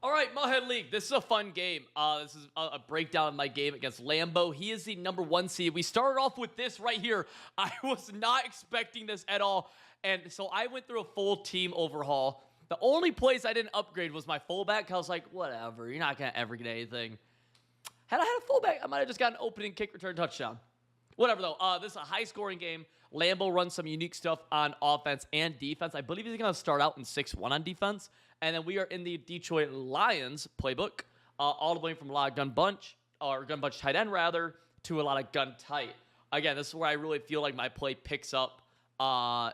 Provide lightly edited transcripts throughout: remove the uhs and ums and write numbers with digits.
All right, Mudhead League. This is a fun game. This is a breakdown of my game against Lambo. He is the #1 seed. We started off with this right here. I was not expecting this at all. And so I went through a full team overhaul. The only place I didn't upgrade was my fullback. I was like, whatever. You're not going to ever get anything. Had I had a fullback, I might have just got an opening kick return touchdown. Whatever, though. This is a high-scoring game. Lambo runs some unique stuff on offense and defense. I believe he's going to start out in 6-1 on defense. And then we are in the Detroit Lions playbook, all the way from a lot of gun bunch tight end, rather, to a lot of gun tight. Again, this is where I really feel like my play picks up, around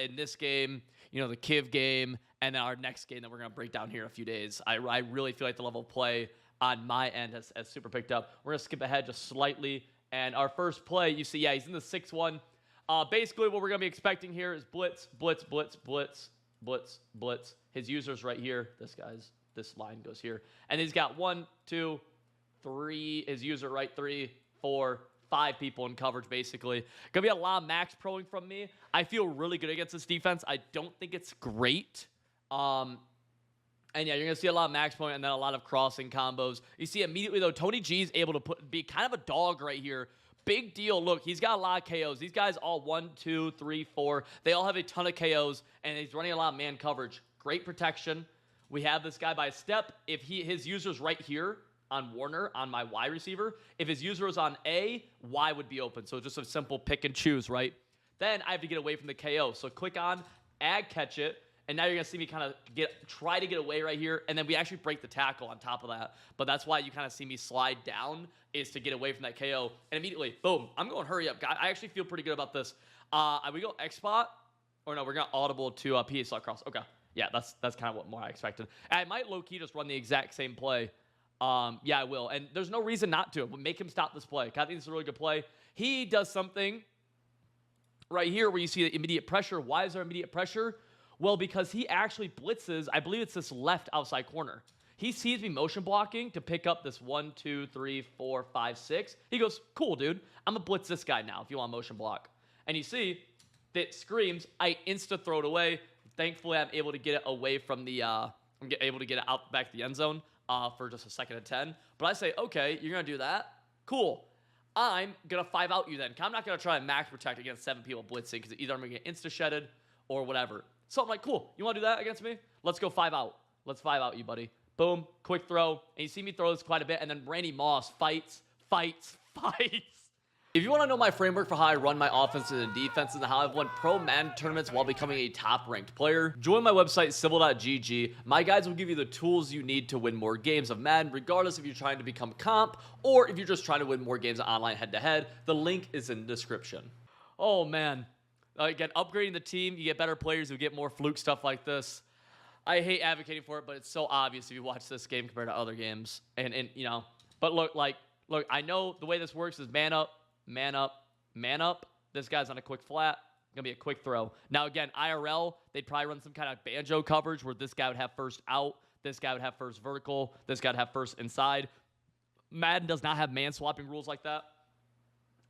in this game, the Kiv game, and then our next game that we're going to break down here in a few days. I really feel like the level of play on my end has super picked up. We're going to skip ahead just slightly. And our first play, you see, he's in the 6-1. Basically, what we're going to be expecting here is blitz, blitz, blitz, blitz, blitz, blitz. His user's right here. This line goes here. And he's got 1, 2, 3. His user right, 3, 4, 5 people in coverage, basically. Going to be a lot of max proing from me. I feel really good against this defense. I don't think it's great. And yeah, you're going to see a lot of max point and then a lot of crossing combos. You see immediately, though, Tony G is able to be kind of a dog right here. Big deal. Look, he's got a lot of KOs. These guys all 1, 2, 3, 4. They all have a ton of KOs, and he's running a lot of man coverage. Great protection. We have this guy by step. If his user's right here on Warner, on my Y receiver, if his user is on A, Y would be open. So just a simple pick and choose, right? Then I have to get away from the KO. So click on, add, catch it. And now you're going to see me kind of try to get away right here. And then we actually break the tackle on top of that. But that's why you kind of see me slide down, is to get away from that KO. And immediately, boom, I'm going hurry up. I actually feel pretty good about this. We go X spot. Or no, we're going to audible to PA slot cross. Okay. Yeah, that's kind of what more I expected. And I might low-key just run the exact same play. Yeah, I will. And there's no reason not to. We'll make him stop this play. I think this is a really good play. He does something right here where you see the immediate pressure. Why is there immediate pressure? Well, because he actually blitzes, I believe it's this left outside corner. He sees me motion blocking to pick up this 1, 2, 3, 4, 5, 6. He goes, cool, dude. I'm going to blitz this guy now if you want motion block. And you see, that screams, I insta-throw it away. Thankfully, I'm able to get it away from the, I'm able to get it out back to the end zone for just a 2nd and 10. But I say, okay, you're going to do that? Cool. I'm going to 5-out you then. I'm not going to try and max protect against 7 people blitzing because either I'm going to get insta-shedded or whatever. So I'm like, cool, you want to do that against me? Let's go 5-out. Let's 5-out you, buddy. Boom, quick throw. And you see me throw this quite a bit. And then Randy Moss fights. If you want to know my framework for how I run my offenses and defenses and how I've won pro Madden tournaments while becoming a top-ranked player, join my website, Civil.gg. My guides will give you the tools you need to win more games of Madden, regardless if you're trying to become comp or if you're just trying to win more games online head-to-head. The link is in the description. Oh, man. Again, upgrading the team, you get better players who get more fluke stuff like this. I hate advocating for it, but it's so obvious if you watch this game compared to other games. And but look, I know the way this works is man up, man up, man up. This guy's on a quick flat. Gonna be a quick throw. Now, again, IRL, they'd probably run some kind of banjo coverage where this guy would have first out, this guy would have first vertical, this guy would have first inside. Madden does not have man swapping rules like that.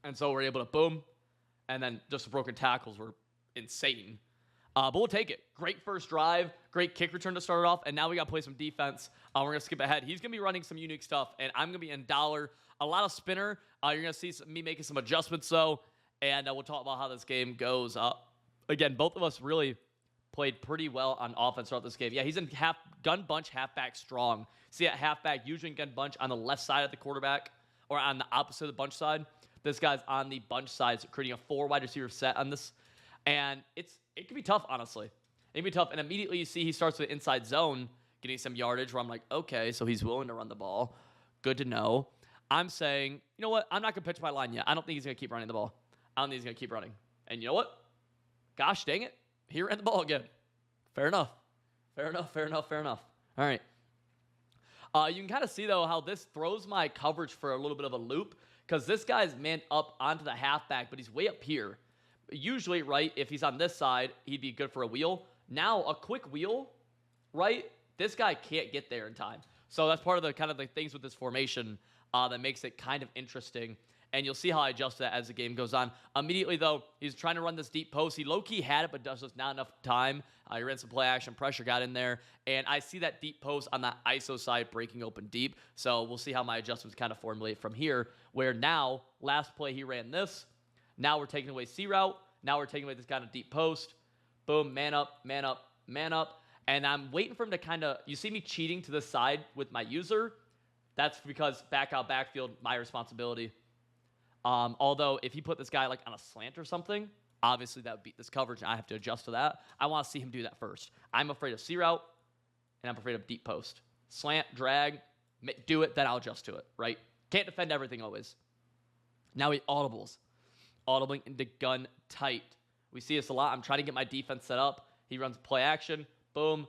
And so we're able to boom. And then just the broken tackles were insane. But we'll take it. Great first drive. Great kick return to start it off. And now we got to play some defense. We're going to skip ahead. He's going to be running some unique stuff. And I'm going to be in dollar. A lot of spinner. You're going to see me making some adjustments, though. And we'll talk about how this game goes. Again, both of us really played pretty well on offense throughout this game. Yeah, he's in gun bunch, halfback strong. See that halfback usually in gun bunch on the left side of the quarterback or on the opposite of the bunch side. This guy's on the bunch side, so creating a 4 wide receiver set on this. And it can be tough, honestly. It can be tough. And immediately you see he starts with inside zone, getting some yardage where I'm like, okay, so he's willing to run the ball. Good to know. I'm saying, you know what? I'm not going to pitch my line yet. I don't think he's going to keep running the ball. I don't think he's going to keep running. And you know what? Gosh dang it. He ran the ball again. Fair enough. All right. You can kind of see, though, how this throws my coverage for a little bit of a loop. Because this guy's manned up onto the halfback, but he's way up here. Usually, right, if he's on this side, he'd be good for a wheel. Now, a quick wheel, right, this guy can't get there in time. So that's part of the kind of the things with this formation that makes it kind of interesting. And you'll see how I adjust that as the game goes on. Immediately, though, he's trying to run this deep post. He low-key had it, but does just not enough time. He ran some play action. Pressure got in there. And I see that deep post on that ISO side breaking open deep. So we'll see how my adjustments kind of formulate from here, where now, last play, he ran this. Now we're taking away C route. Now we're taking away this kind of deep post. Boom, man up, man up, man up. And I'm waiting for him to kind of, you see me cheating to the side with my user. That's because back out backfield, my responsibility. Although if he put this guy like on a slant or something, obviously that would beat this coverage and I have to adjust to that. I want to see him do that first. I'm afraid of C route and I'm afraid of deep post. Slant, drag, do it, then I'll adjust to it, right? Can't defend everything always. Now he audibles. Audibling into gun tight. We see this a lot. I'm trying to get my defense set up. He runs play action, boom,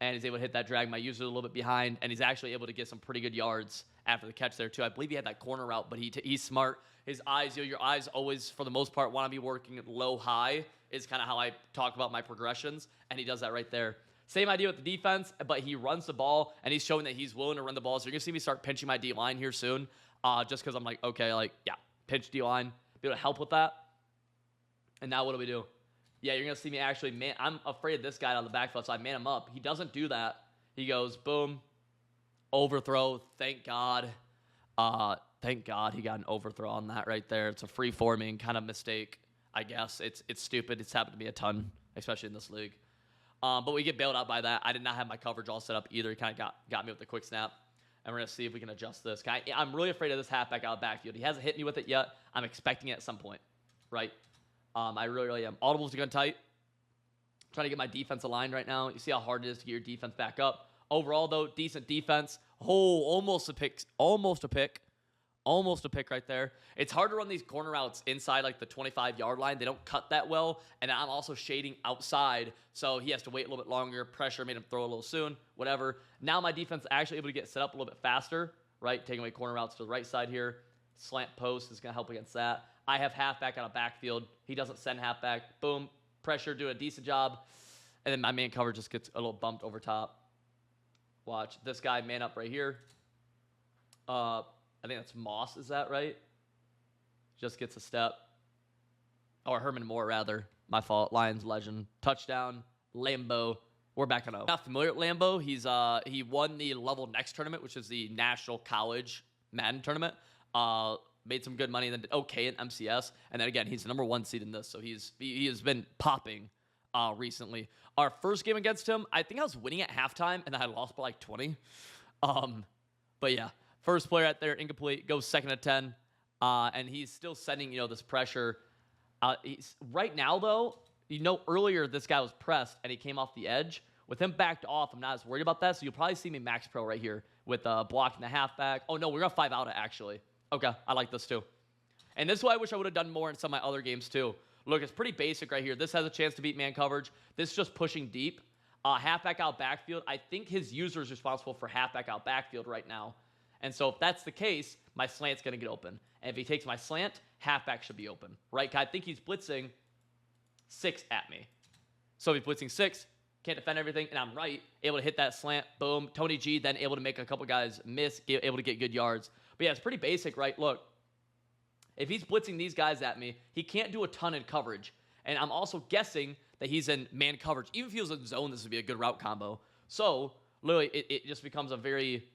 and he's able to hit that drag. My user a little bit behind, and he's actually able to get some pretty good yards after the catch there too. I believe he had that corner route, but he's smart. His eyes, your eyes always, for the most part, want to be working low-high is kind of how I talk about my progressions, and he does that right there. Same idea with the defense, but he runs the ball, and he's showing that he's willing to run the ball. So you're going to see me start pinching my D-line here soon, just because I'm like, okay, like, yeah, pinch D-line, be able to help with that. And now what do we do? Yeah, you're going to see me actually, man, I'm afraid of this guy on the backfield, so I man him up. He doesn't do that. He goes, boom, overthrow, thank God. Thank God he got an overthrow on that right there. It's a free-forming kind of mistake, I guess. It's stupid. It's happened to me a ton, especially in this league. But we get bailed out by that. I did not have my coverage all set up either. He kind of got me with the quick snap. And we're going to see if we can adjust this. I'm really afraid of this halfback out of backfield. He hasn't hit me with it yet. I'm expecting it at some point, right? I really, really am. Audibles to gun tight. Trying to get my defense aligned right now. You see how hard it is to get your defense back up. Overall, though, decent defense. Oh, almost a pick. Almost a pick. Almost a pick right there. It's hard to run these corner routes inside like the 25-yard line. They don't cut that well. And I'm also shading outside, so he has to wait a little bit longer. Pressure made him throw a little soon. Whatever. Now my defense is actually able to get set up a little bit faster, right? Taking away corner routes to the right side here. Slant post is going to help against that. I have halfback on a backfield. He doesn't send halfback. Boom. Pressure, doing a decent job. And then my man cover just gets a little bumped over top. Watch. This guy man up right here. I think that's Moss. Is that right? Just gets a step. Or Herman Moore, rather. My fault. Lions legend. Touchdown. Lambeau. We're back on 0. Not familiar with Lambeau. He won the Level Next tournament, which is the National College Madden tournament. Made some good money and then did okay in MCS. And then again, he's the #1 seed in this, so he has been popping recently. Our first game against him, I think I was winning at halftime, and then I lost by like 20. But yeah, first player out there, incomplete, goes 2nd and 10, and he's still sending this pressure. Right now though, earlier this guy was pressed and he came off the edge. With him backed off, I'm not as worried about that. So you'll probably see me max pro right here with blocking the halfback. Oh no, we're gonna 5 out it actually. Okay, I like this too. And this is why I wish I would have done more in some of my other games too. Look, it's pretty basic right here. This has a chance to beat man coverage. This is just pushing deep. Halfback out backfield. I think his user is responsible for halfback out backfield right now. And so if that's the case, my slant's going to get open. And if he takes my slant, halfback should be open, right? I think he's blitzing 6 at me. So if he's blitzing 6, can't defend everything, and I'm right, able to hit that slant, boom. Tony G then able to make a couple guys miss, able to get good yards. But yeah, it's pretty basic, right? Look, if he's blitzing these guys at me, he can't do a ton in coverage. And I'm also guessing that he's in man coverage. Even if he was in zone, this would be a good route combo. So literally, it just becomes a very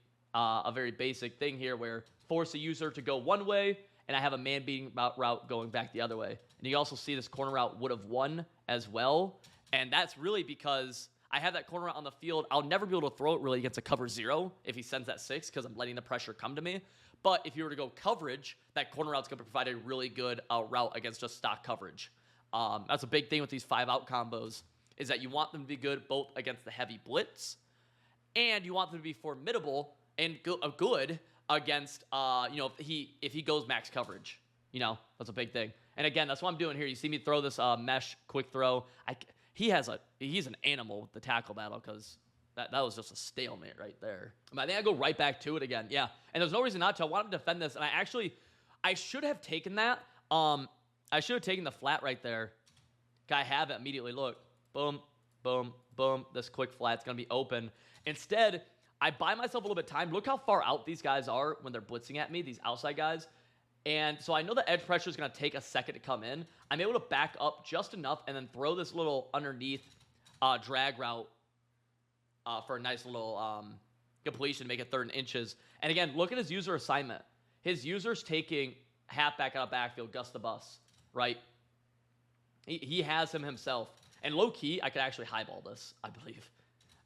basic thing here where force the user to go one way, and I have a man beating route going back the other way. And you also see this corner route would have won as well. And that's really because I have that corner route on the field. I'll never be able to throw it really against a cover 0 if he sends that 6 because I'm letting the pressure come to me. But if you were to go coverage, that corner route's going to provide a really good route against just stock coverage. That's a big thing with these 5-out combos is that you want them to be good both against the heavy blitz and you want them to be formidable and good against, if he goes max coverage. That's a big thing. And again, that's what I'm doing here. You see me throw this mesh quick throw. He's an animal with the tackle battle because that was just a stalemate right there. I think I go right back to it again. Yeah, and there's no reason not to. I want him to defend this, and I should have taken that. I should have taken the flat right there. I have it immediately. Look, boom, boom, boom. This quick flat's gonna be open. Instead, I buy myself a little bit of time. Look how far out these guys are when they're blitzing at me. These outside guys. And so I know the edge pressure is going to take a second to come in. I'm able to back up just enough and then throw this little underneath drag route for a nice little completion, make it 3rd and inches. And again, look at his user assignment. His user's taking halfback out of backfield, Gus the Bus, right? He has him himself. And low key, I could actually highball this, I believe.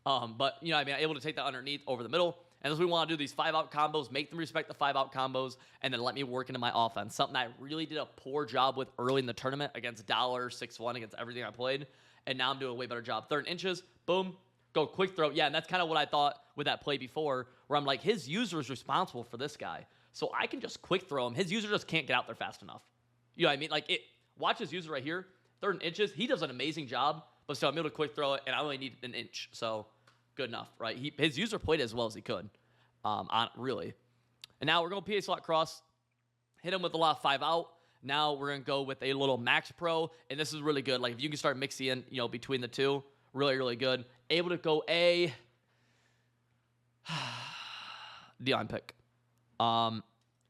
But, you know, I mean, I'm able to take that underneath over the middle. And as we want to do these 5-out combos, make them respect the 5-out combos, and then let me work into my offense. Something I really did a poor job with early in the tournament against Dollar, 6-1, against everything I played. And now I'm doing a way better job. 3rd and inches, boom, go quick throw. Yeah, and that's kind of what I thought with that play before, where I'm like, his user is responsible for this guy. So I can just quick throw him. His user just can't get out there fast enough. You know what I mean? Like, watch his user right here, 3rd and inches. He does an amazing job, but still I'm able to quick throw it, and I only need an inch. So good enough, right? His user played it as well as he could. Really. And now we're going to PA slot cross, hit him with a lot of 5-out. Now we're going to go with a little Max Pro, and this is really good. Like, if you can start mixing in, you know, between the two, really, really good. Able to go a D-line pick.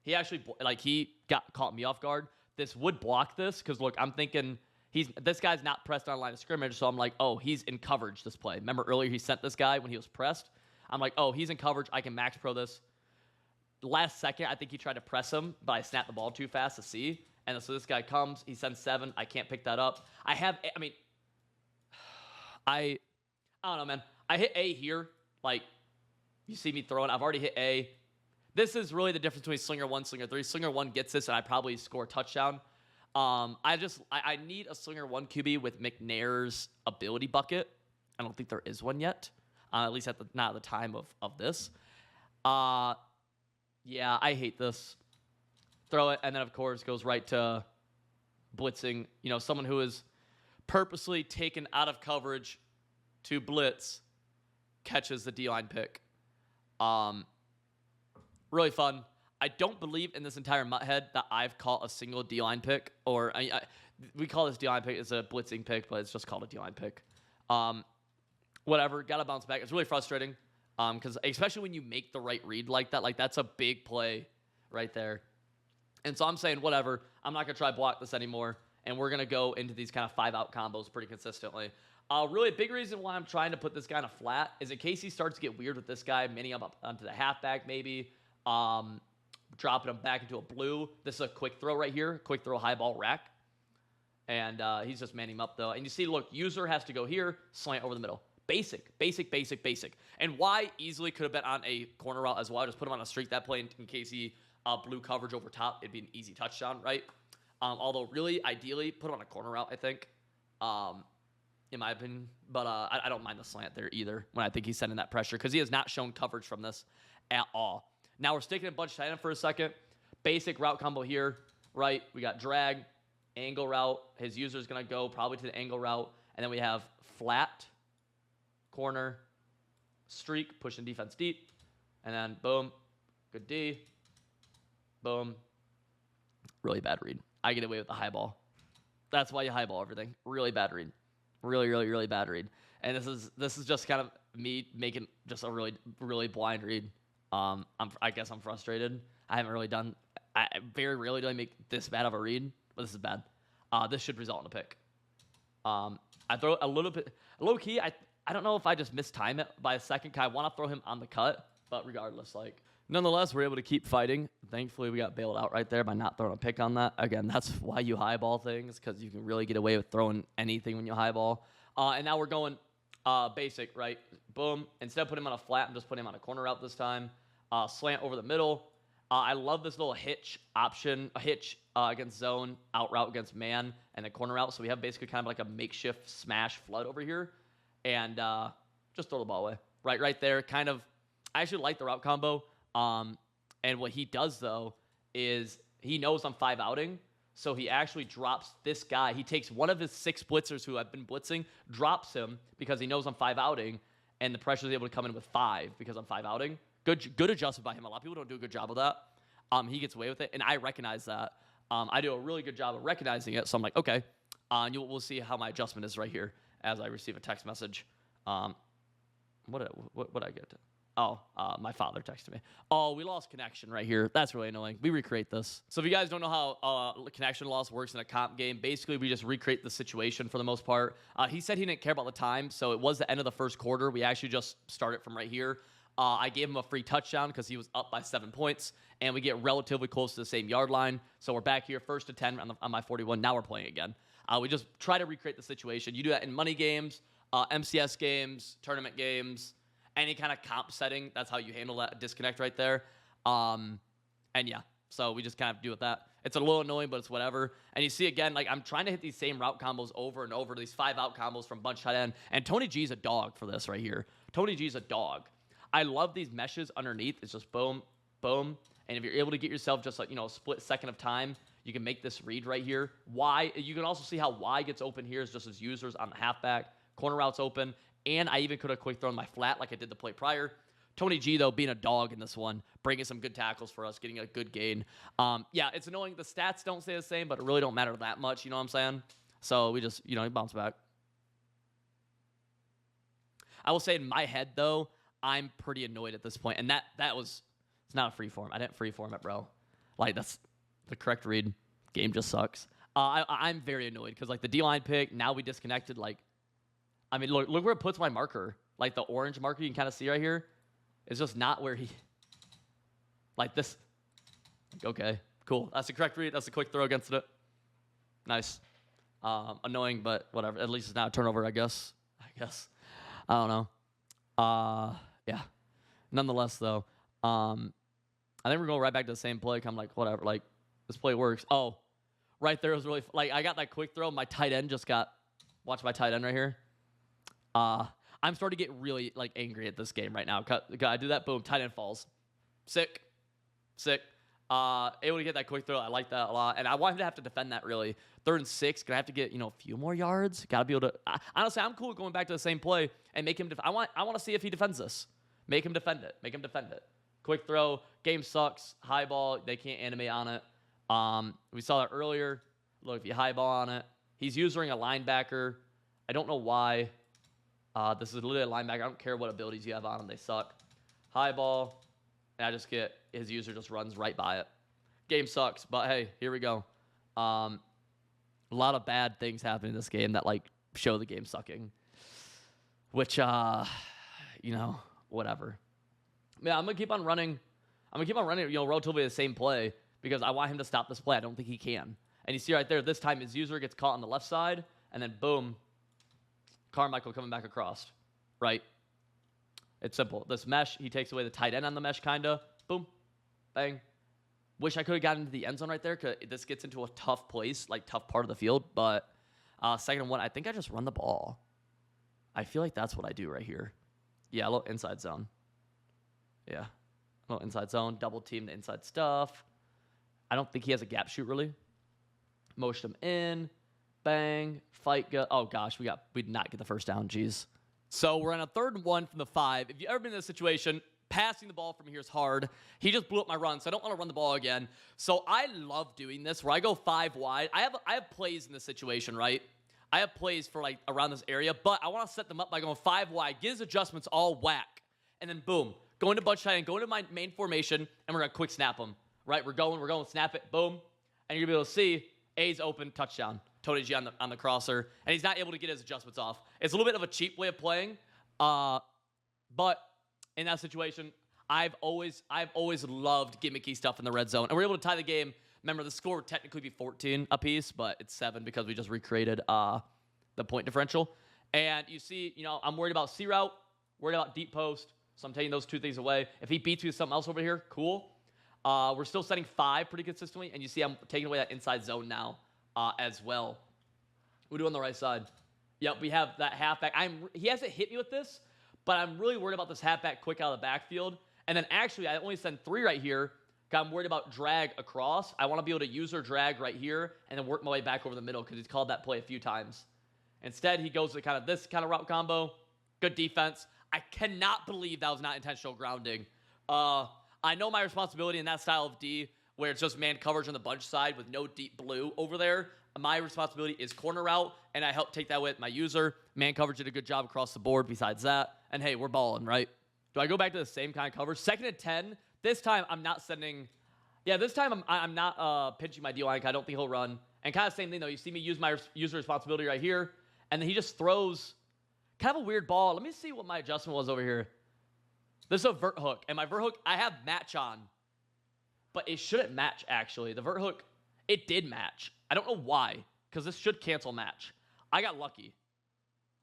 He actually, like, he caught me off guard. This would block this, because, look, I'm thinking this guy's not pressed on line of scrimmage, so I'm like, oh, he's in coverage this play. Remember earlier he sent this guy when he was pressed? I'm like, oh, he's in coverage. I can Max Pro this. Last second, I think he tried to press him, but I snapped the ball too fast to see. And so this guy comes. He sends 7. I can't pick that up. I don't know, man. I hit A here. Like, you see me throwing. I've already hit A. This is really the difference between Slinger 1, Slinger 3. Slinger 1 gets this, and I probably score a touchdown. I need a Slinger 1 QB with McNair's ability bucket. I don't think there is one yet. At least not at the time of this. Yeah, I hate this. Throw it, and then, of course, goes right to blitzing. You know, someone who is purposely taken out of coverage to blitz catches the D-line pick. Really fun. I don't believe in this entire Mutthead that I've caught a single D-line pick. Or we call this D-line pick. It's a blitzing pick, but it's just called a D-line pick. Whatever, gotta bounce back. It's really frustrating, because especially when you make the right read like that, like that's a big play right there. And so I'm saying, whatever, I'm not gonna try block this anymore, and we're gonna go into these kind of 5-out combos pretty consistently. Really, a big reason why I'm trying to put this guy in a flat is in case he starts to get weird with this guy, manning him up onto the halfback maybe, dropping him back into a blue. This is a quick throw right here, quick throw high ball rack. And he's just manning him up though. And you see, look, user has to go here, slant over the middle. Basic. And Y easily could have been on a corner route as well. Just put him on a streak that play in case he blew coverage over top. It'd be an easy touchdown, right? Although really, ideally, put him on a corner route, I think, in my opinion. But I don't mind the slant there either when I think he's sending that pressure, because he has not shown coverage from this at all. Now we're sticking a bunch tight end for a second. Basic route combo here, right? We got drag, angle route. His user is going to go probably to the angle route. And then we have flat, corner, streak, pushing defense deep, and then boom, good D, boom, really bad read. I get away with the high ball. That's why you highball everything. Really bad read. Really bad read. And this is just kind of me making just a really blind read. I guess I'm frustrated. I very rarely do I make this bad of a read, but this is bad. This should result in a pick. I throw a little bit low key. I don't know if I just mistime it by a second. I want to throw him on the cut, but regardless, nonetheless, we're able to keep fighting. Thankfully, we got bailed out right there by not throwing a pick on that. Again, that's why you highball things, because you can really get away with throwing anything when you highball. And now we're going basic, right? Boom. Instead of putting him on a flat, I'm just putting him on a corner route this time. Slant over the middle. I love this little hitch option, against zone, out route against man, and a corner route. So we have basically kind of like a makeshift smash flood over here. And just throw the ball away. Right there. Kind of, I actually like the route combo. And what he does, though, is he knows I'm 5-outing. So he actually drops this guy. He takes one of his 6 blitzers who I've been blitzing, drops him because he knows I'm 5-outing, and the pressure is able to come in with 5 because I'm 5-outing. Good adjustment by him. A lot of people don't do a good job of that. He gets away with it, and I recognize that. I do a really good job of recognizing it. So I'm like, okay, we'll see how my adjustment is right here as I receive a text message. What I get? My father texted me. Oh, we lost connection right here. That's really annoying. We recreate this. So if you guys don't know how connection loss works in a comp game, basically we just recreate the situation for the most part. He said he didn't care about the time, so it was the end of the first quarter. We actually just started from right here. I gave him a free touchdown because he was up by 7 points, and we get relatively close to the same yard line. So we're back here, 1st and 10 on my 41. Now we're playing again. We just try to recreate the situation. You do that in money games, MCS games, tournament games, any kind of comp setting. That's how you handle that disconnect right there. And yeah, so we just kind of do with that. It's a little annoying, but it's whatever. And you see again, like I'm trying to hit these same route combos over and over, these 5-out combos from bunch tight end. And Tony G's a dog for this right here. Tony G's a dog. I love these meshes underneath. It's just boom, boom. And if you're able to get yourself just like, a split second of time, you can make this read right here. Y, you can also see how Y gets open here is just as users on the halfback. Corner route's open. And I even could have quick thrown my flat like I did the play prior. Tony G, though, being a dog in this one, bringing some good tackles for us, getting a good gain. Yeah, it's annoying. The stats don't stay the same, but it really don't matter that much. You know what I'm saying? So we just, bounce back. I will say in my head, though, I'm pretty annoyed at this point. And it's not a free form. I didn't free form it, bro. Like, that's the correct read. Game just sucks. I'm very annoyed because, like, the D-line pick, now we disconnected. Like, I mean, look where it puts my marker. Like, the orange marker you can kind of see right here. It's just not where he... Like, this. Okay, cool. That's the correct read. That's a quick throw against it. Nice. Annoying, but whatever. At least it's not a turnover, I guess. I don't know. Yeah. Nonetheless, though, I think we're going right back to the same play. I'm like, whatever. Like, this play works. Oh, right there was really... Like, I got that quick throw. My tight end just got... Watch my tight end right here. I'm starting to get really, like, angry at this game right now. I do that. Boom. Tight end falls. Sick. Able to get that quick throw. I like that a lot. And I want him to have to defend that, really. 3rd and 6. Gonna have to get, a few more yards. Gotta be able to... honestly, I'm cool with going back to the same play and make him... I want to see if he defends this. Make him defend it. Quick throw. Game sucks. High ball. They can't animate on it. We saw that earlier. Look, if you high ball on it. He's using a linebacker. I don't know why. This is literally a linebacker. I don't care what abilities you have on him. They suck. High ball. And I just get his user just runs right by it. Game sucks, but hey, here we go. A lot of bad things happen in this game that, like, show the game sucking. Which, whatever. Yeah, I'm going to keep on running. Relatively the same play because I want him to stop this play. I don't think he can. And you see right there, this time his user gets caught on the left side, and then boom, Carmichael coming back across, right? It's simple. This mesh, he takes away the tight end on the mesh, kind of. Boom. Bang. Wish I could have gotten into the end zone right there because this gets into a tough place, like tough part of the field. But 2nd and 1, I think I just run the ball. I feel like that's what I do right here. Yeah, a little inside zone. Yeah. A little inside zone. Double team the inside stuff. I don't think he has a gap shoot, really. Motion him in. Bang. Fight. Oh, gosh. We did not get the first down. Jeez. So we're on a 3rd and 1 from the 5. If you've ever been in this situation, passing the ball from here is hard. He just blew up my run, so I don't want to run the ball again. So I love doing this where I go 5 wide. I have plays in this situation, right? I have plays for, like, around this area, but I want to set them up by going 5 wide, get his adjustments all whack, and then boom, go into bunch tight end, go into my main formation, and we're going to quick snap them, right? We're going, snap it, boom, and you're going to be able to see A's open, touchdown. Tony G on the crosser, and he's not able to get his adjustments off. It's a little bit of a cheap way of playing, but in that situation, I've always loved gimmicky stuff in the red zone, and we're able to tie the game. Remember, the score would technically be 14 apiece, but it's 7 because we just recreated the point differential. And you see, I'm worried about C route, worried about deep post, so I'm taking those 2 things away. If he beats me with something else over here, cool. We're still setting 5 pretty consistently, and you see I'm taking away that inside zone now. As well. We do on the right side. Yep, we have that halfback. He hasn't hit me with this, but I'm really worried about this halfback quick out of the backfield. And then actually, I only send 3 right here because I'm worried about drag across. I want to be able to user drag right here and then work my way back over the middle because he's called that play a few times. Instead, he goes to this kind of route combo. Good defense. I cannot believe that was not intentional grounding. I know my responsibility in that style of D where it's just man coverage on the bunch side with no deep blue over there. My responsibility is corner route, and I help take that with my user. Man coverage did a good job across the board besides that. And, hey, we're balling, right? Do I go back to the same kind of cover? 2nd and 10. This time, I'm not sending... Yeah, this time, I'm not pinching my D-line. I don't think he'll run. And kind of same thing, though. You see me use my user responsibility right here. And then he just throws kind of a weird ball. Let me see what my adjustment was over here. This is a vert hook. And my vert hook, I have match on. But it shouldn't match, actually. The vert hook, it did match. I don't know why. Because this should cancel match. I got lucky.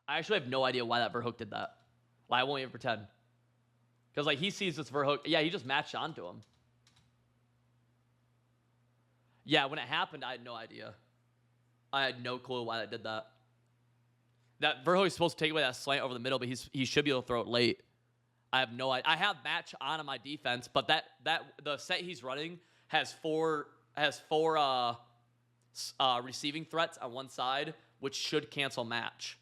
I actually have no idea why that vert hook did that. Like, I won't even pretend. Because, like, he sees this vert hook. Yeah, he just matched onto him. Yeah, when it happened, I had no idea. I had no clue why that did that. That vert hook is supposed to take away that slant over the middle, but he should be able to throw it late. I have no idea. I have match on my defense, but the set he's running has four receiving threats on one side, which should cancel match.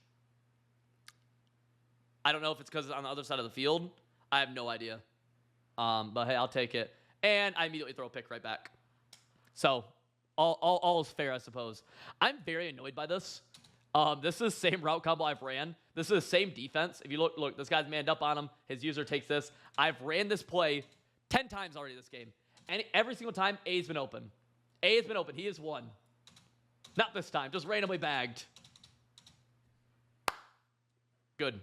I don't know if it's because it's on the other side of the field. I have no idea. But hey, I'll take it. And I immediately throw a pick right back. So all is fair, I suppose. I'm very annoyed by this. This is the same route combo I've ran. This is the same defense. If you look, this guy's manned up on him. His user takes this. I've ran this play 10 times already this game. And every single time, A's been open. A has been open. He has won. Not this time. Just randomly bagged. Good.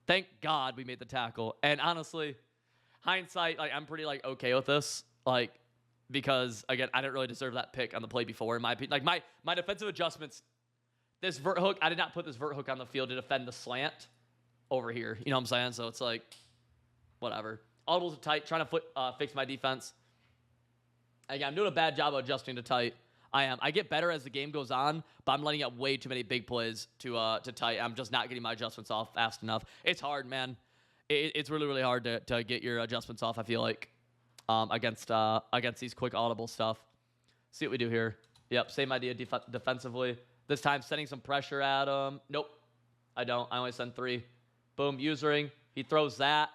Thank God we made the tackle. And honestly, hindsight, like, I'm pretty okay with this. Because again, I didn't really deserve that pick on the play before, in my opinion. Like my defensive adjustments, this vert hook, I did not put this vert hook on the field to defend the slant over here. You know what I'm saying? So it's like, whatever. Audibles are tight, trying to fix my defense. Again, I'm doing a bad job of adjusting to tight. I am. I get better as the game goes on, but I'm letting out way too many big plays to tight. I'm just not getting my adjustments off fast enough. It's hard, man. It's really, really hard to get your adjustments off, I feel like, against these quick audible stuff. See what we do here. Yep, same idea defensively. This time, sending some pressure at him. Nope, I don't. I only send 3. Boom, usering. He throws that.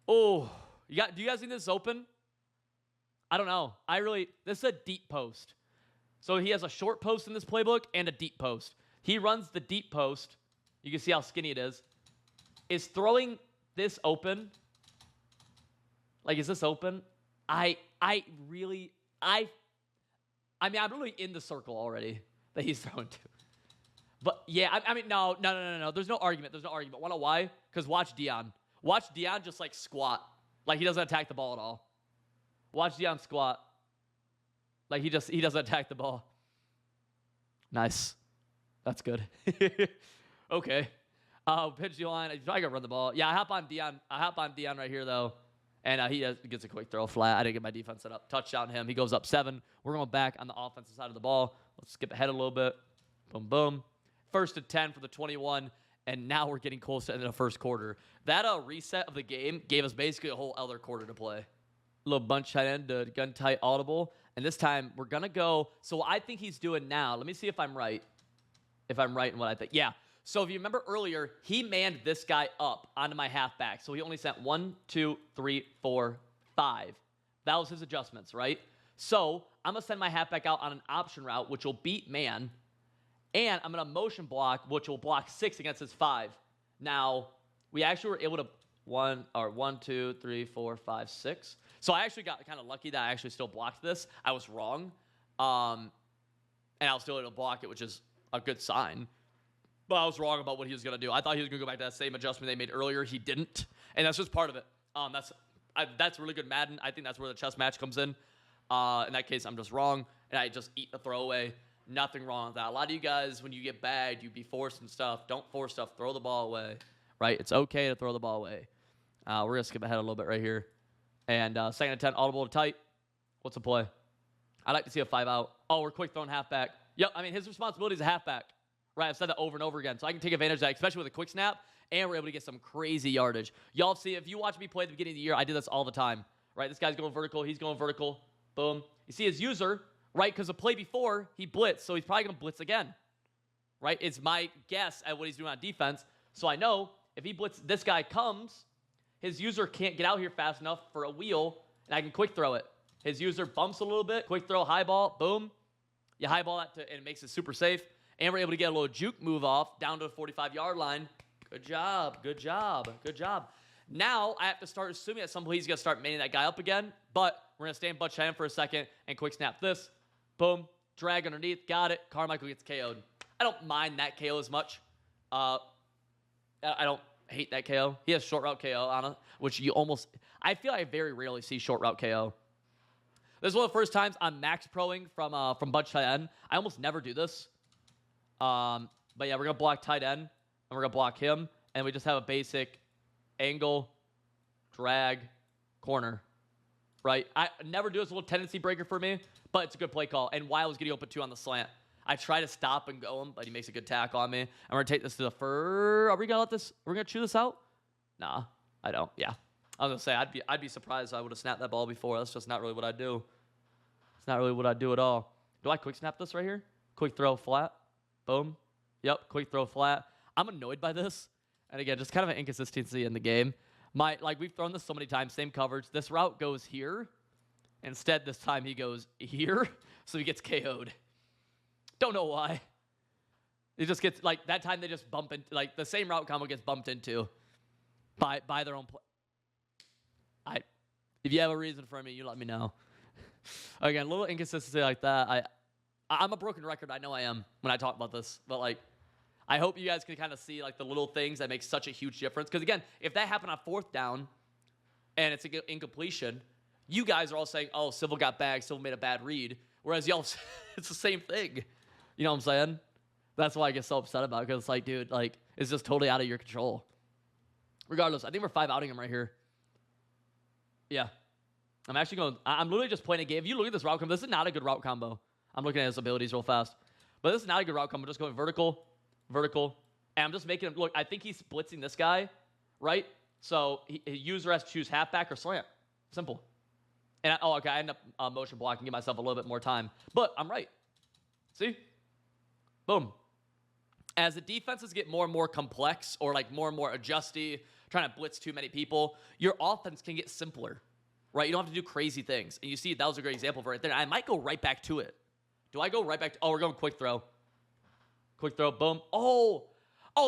Oh, do you guys think this is open? I don't know. This is a deep post. So he has a short post in this playbook and a deep post. He runs the deep post. You can see how skinny it is. Is throwing this open? Like, is this open? I'm really in the circle already that he's throwing to. But yeah, no. There's no argument. Wanna know why? Because watch Dion. Watch Dion just squat. Like he doesn't attack the ball at all. Watch Dion squat. Like he doesn't attack the ball. Nice. That's good. Okay. Pitch the line. I gotta run the ball. Yeah, I hop on Dion right here though. And he gets a quick throw flat. I didn't get my defense set up. Touchdown him. He goes up 7. We're going back on the offensive side of the ball. Let's skip ahead a little bit. Boom, boom. 1st and 10 for the 21. And now we're getting close to the end of the first quarter. That reset of the game gave us basically a whole other quarter to play. A little bunch tight end to gun tight audible. And this time we're going to go. So what I think he's doing now, let me see if I'm right. If I'm right in what I think. Yeah. So if you remember earlier, he manned this guy up onto my halfback. So he only sent 1, 2, 3, 4, 5. That was his adjustments, right? So I'm going to send my halfback out on an option route, which will beat man. And I'm going to motion block, which will block 6 against his 5. Now, we actually were able to 1, 2, 3, 4, 5, 6. So I actually got kind of lucky that I actually still blocked this. I was wrong. And I was still able to block it, which is a good sign. But I was wrong about what he was going to do. I thought he was going to go back to that same adjustment they made earlier. He didn't. And that's just part of it. That's really good Madden. I think that's where the chess match comes in. In that case, I'm just wrong. And I just eat the throwaway. Nothing wrong with that. A lot of you guys, when you get bagged, you be forcing stuff. Don't force stuff. Throw the ball away. Right? It's okay to throw the ball away. We're going to skip ahead a little bit right here. And 2nd and 10, audible to tight. What's the play? I'd like to see a 5 out. Oh, we're quick throwing halfback. Yep, his responsibility is a halfback. Right, I've said that over and over again. So I can take advantage of that, especially with a quick snap, and we're able to get some crazy yardage. Y'all see, if you watch me play at the beginning of the year, I did this all the time. Right, this guy's going vertical. He's going vertical. Boom. You see his user, right, because the play before, he blitzed, so he's probably going to blitz again. Right, it's my guess at what he's doing on defense. So I know if he blitz, this guy comes, his user can't get out here fast enough for a wheel, and I can quick throw it. His user bumps a little bit, quick throw, high ball, boom. You high ball that, and it makes it super safe. And we're able to get a little juke move off down to the 45-yard line. Good job. Now I have to start assuming at some point he's going to start maining that guy up again. But we're going to stay in Butch Cheyenne for a second and quick snap this. Boom. Drag underneath. Got it. Carmichael gets KO'd. I don't mind that KO as much. I don't hate that KO. He has short route KO on it, which you almost... I feel I very rarely see short route KO. This is one of the first times I'm max proing from Butch Cheyenne. I almost never do this. But yeah, we're going to block tight end, and we're going to block him, and we just have a basic angle, drag, corner, right? I never do this little tendency breaker for me, but it's a good play call. And Wild is getting open 2 on the slant. I try to stop and go him, but he makes a good tackle on me. I'm going to take this to the fur. Are we going to let this? Are we going to chew this out? Nah, I don't. Yeah. I was going to say, I'd be surprised if I would have snapped that ball before. That's just not really what I do. It's not really what I do at all. Do I quick snap this right here? Quick throw flat. Boom. Yep, quick throw flat. I'm annoyed by this. And again, just kind of an inconsistency in the game. Like we've thrown this so many times, same coverage. This route goes here. Instead, this time he goes here. So he gets KO'd. Don't know why. It just gets, like, that time they just bump into, like, the same route combo gets bumped into by their own play. If you have a reason for me, you let me know. Again, a little inconsistency like that. I'm a broken record. I know I am when I talk about this. But, like, I hope you guys can kind of see, like, the little things that make such a huge difference. Because, again, if that happened on 4th down and it's an incompletion, you guys are all saying, oh, Civil got bagged, Civil made a bad read. Whereas y'all, it's the same thing. You know what I'm saying? That's why I get so upset about it, because it's like, dude, like, it's just totally out of your control. Regardless, I think we're 5-outing him right here. Yeah. I'm actually going, I'm literally just playing a game. If you look at this route combo, this is not a good route combo. I'm looking at his abilities real fast. But this is not a good route combo. I'm just going vertical, vertical. And I'm just making him, look, I think he's blitzing this guy, right? So user has to choose halfback or slant. Simple. And okay, I end up motion blocking, give myself a little bit more time. But I'm right. See? Boom. As the defenses get more and more complex, or like more and more adjusty, trying to blitz too many people, your offense can get simpler, right? You don't have to do crazy things. And you see, that was a great example of it right there. I might go right back to it. Do I go right back to, oh, we're going quick throw. Quick throw, boom. Oh,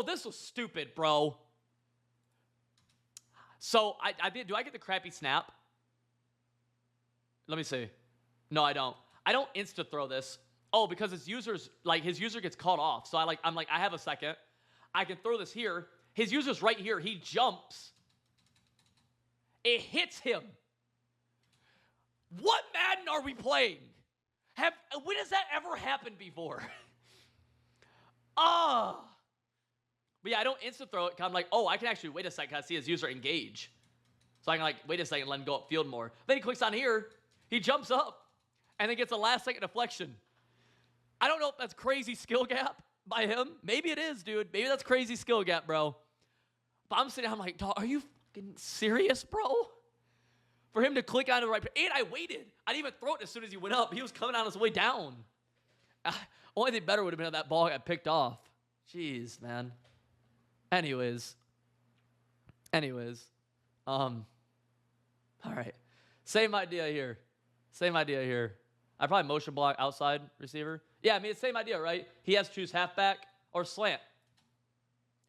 this was stupid, bro. So, do I get the crappy snap? Let me see. No, I don't. I don't insta throw this. Oh, because his user gets caught off. So I'm like, I have a second. I can throw this here. His user's right here. He jumps. It hits him. What Madden are we playing? When has that ever happened before? But yeah, I don't insta throw it. I'm like, oh, I can actually wait a second. I see his user engage. So I can like, wait a second, let him go upfield more. Then he clicks on here. He jumps up and then gets a last second deflection. I don't know if that's crazy skill gap by him. Maybe it is, dude. Maybe that's crazy skill gap, bro. But I'm sitting, I'm like, dog, are you fucking serious, bro? For him to click on the right, and I waited. I didn't even throw it as soon as he went up. He was coming on his way down. Only thing better would have been if that ball got picked off. Jeez, man. Anyways. All right. Same idea here. I probably motion block outside receiver. Yeah, I mean, it's the same idea, right? He has to choose halfback or slant.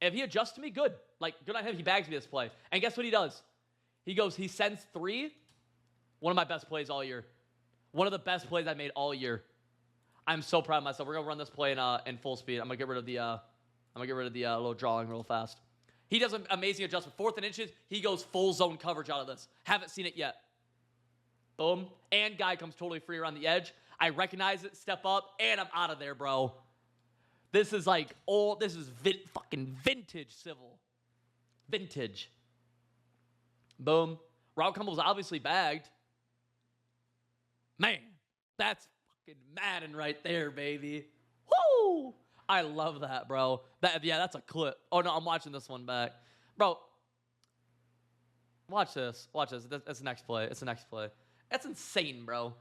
If he adjusts to me, good. Like, good on him. He bags me this play. And guess what he does? He sends 3. One of my best plays all year. One of the best plays I made all year. I'm so proud of myself. We're going to run this play in full speed. I'm going to get rid of the little drawing real fast. He does an amazing adjustment. 4th and inches, he goes full zone coverage out of this. Haven't seen it yet. Boom. And guy comes totally free around the edge. I recognize it, step up, and I'm out of there, bro. This is like fucking vintage Civil. Vintage. Boom. Route combo was obviously bagged. Man, that's fucking Madden right there, baby. Woo! I love that, bro. That's a clip. Oh, no, I'm watching this one back. Bro, watch this. That's the next play. That's insane, bro.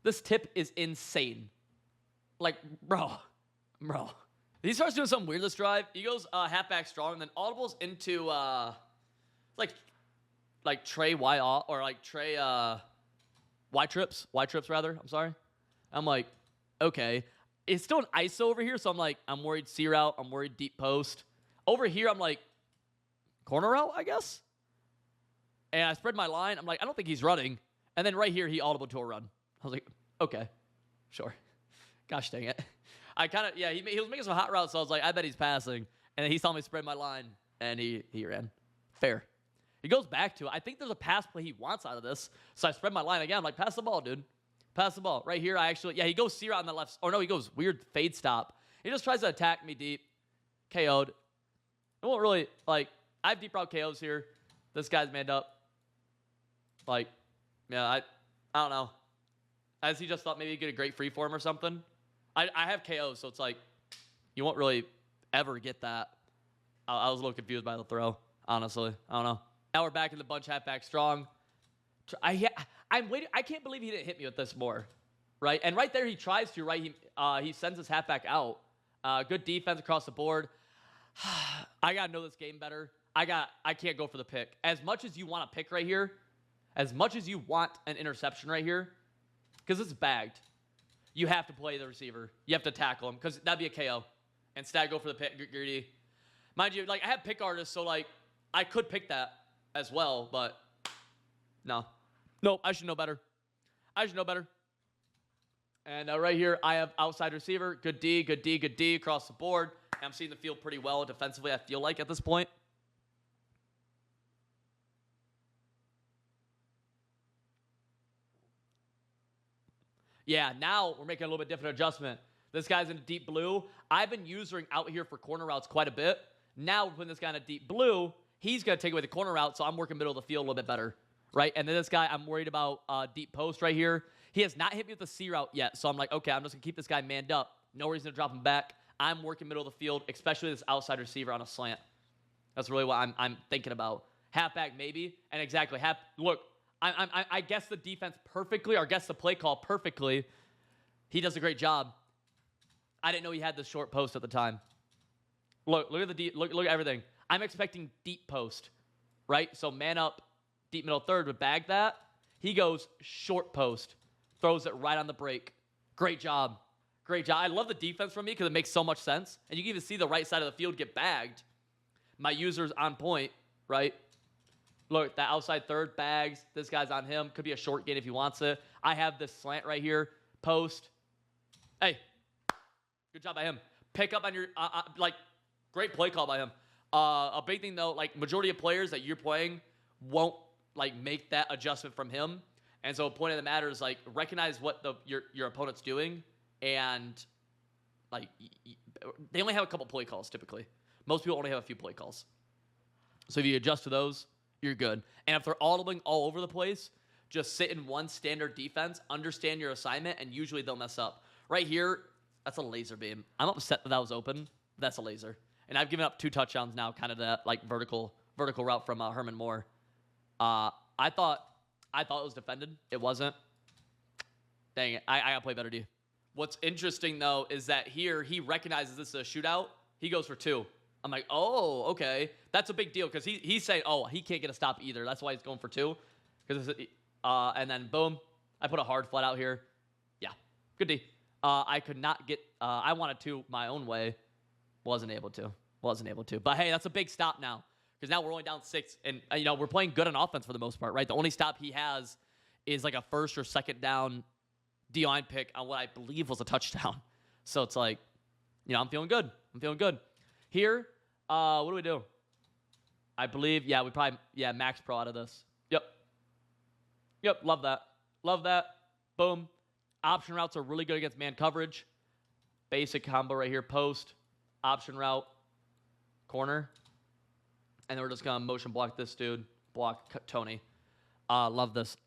This tip is insane. Like, bro. He starts doing something weird this drive. He goes halfback strong, and then audibles into, like Trey Y, or like Trey, Y-trips, rather. I'm sorry. I'm like, okay. It's still an ISO over here, so I'm like, I'm worried C route. I'm worried deep post. Over here, I'm like, corner route, I guess? And I spread my line. I'm like, I don't think he's running. And then right here, he audible to a run. I was like, okay, sure. Gosh dang it. I kind of, yeah, he was making some hot routes, so I was like, I bet he's passing. And then he saw me spread my line, and he ran. Fair. He goes back to it. I think there's a pass play he wants out of this. So I spread my line again. I'm like, pass the ball, dude. Pass the ball. Right here, he goes C route on the left. Or no, he goes weird fade stop. He just tries to attack me deep. KO'd. It won't really, I have deep route KOs here. This guy's manned up. I don't know. As he just thought maybe he'd get a great free form or something. I have KOs, so it's like, you won't really ever get that. I was a little confused by the throw, honestly. I don't know. Now we're back in the bunch, halfback strong. I'm waiting. I can't believe he didn't hit me with this more, right? And right there he tries to, right? He sends his halfback out. Good defense across the board. I got to know this game better. I can't go for the pick. As much as you want a pick right here, as much as you want an interception right here, because it's bagged, you have to play the receiver. You have to tackle him because that'd be a KO. Instead, go for the pick, greedy. Mind you, I have pick artists, so, I could pick that as well, but no. Nope, I should know better. And right here, I have outside receiver. Good D across the board. And I'm seeing the field pretty well defensively, I feel like, at this point. Yeah, now we're making a little bit different adjustment. This guy's in a deep blue. I've been using out here for corner routes quite a bit. Now we're putting this guy in a deep blue. He's going to take away the corner route, so I'm working middle of the field a little bit better, right? And then this guy, I'm worried about deep post right here. He has not hit me with the C route yet, so I'm like, okay, I'm just going to keep this guy manned up. No reason to drop him back. I'm working middle of the field, especially this outside receiver on a slant. That's really what I'm thinking about. Halfback maybe, and exactly. Look, I guess the defense perfectly, or guess the play call perfectly. He does a great job. I didn't know he had this short post at the time. Look at everything. I'm expecting deep post, right? So man up, deep middle third would bag that. He goes short post, throws it right on the break. Great job. I love the defense from me because it makes so much sense. And you can even see the right side of the field get bagged. My user's on point, right? Look, that outside third bags. This guy's on him. Could be a short gain if he wants it. I have this slant right here. Post. Hey, good job by him. Pick up on your, great play call by him. A big thing, though, majority of players that you're playing won't, make that adjustment from him. And so the point of the matter is, recognize what your opponent's doing. And, they only have a couple play calls, typically. Most people only have a few play calls. So if you adjust to those, you're good. And if they're audibling all over the place, just sit in one standard defense, understand your assignment, and usually they'll mess up. Right here, that's a laser beam. I'm upset that was open. That's a laser. And I've given up 2 touchdowns now, kind of that vertical route from Herman Moore. I thought it was defended. It wasn't. Dang it. I gotta play better D. What's interesting though is that here he recognizes this is a shootout. He goes for 2. I'm like, oh, okay. That's a big deal because he's saying, oh, he can't get a stop either. That's why he's going for 2. And then boom, I put a hard flat out here. Yeah, good D. I could not get. I wanted to my own way. Wasn't able to. But hey, that's a big stop now because now we're only down 6, and we're playing good on offense for the most part, right? The only stop he has is a first or second down D-line pick on what I believe was a touchdown. So it's I'm feeling good. Here, what do we do? I believe, we probably, max pro out of this. Yep, love that. Boom. Option routes are really good against man coverage. Basic combo right here, post, option route, corner. And then we're just going to motion block this dude, block Tony. Love this.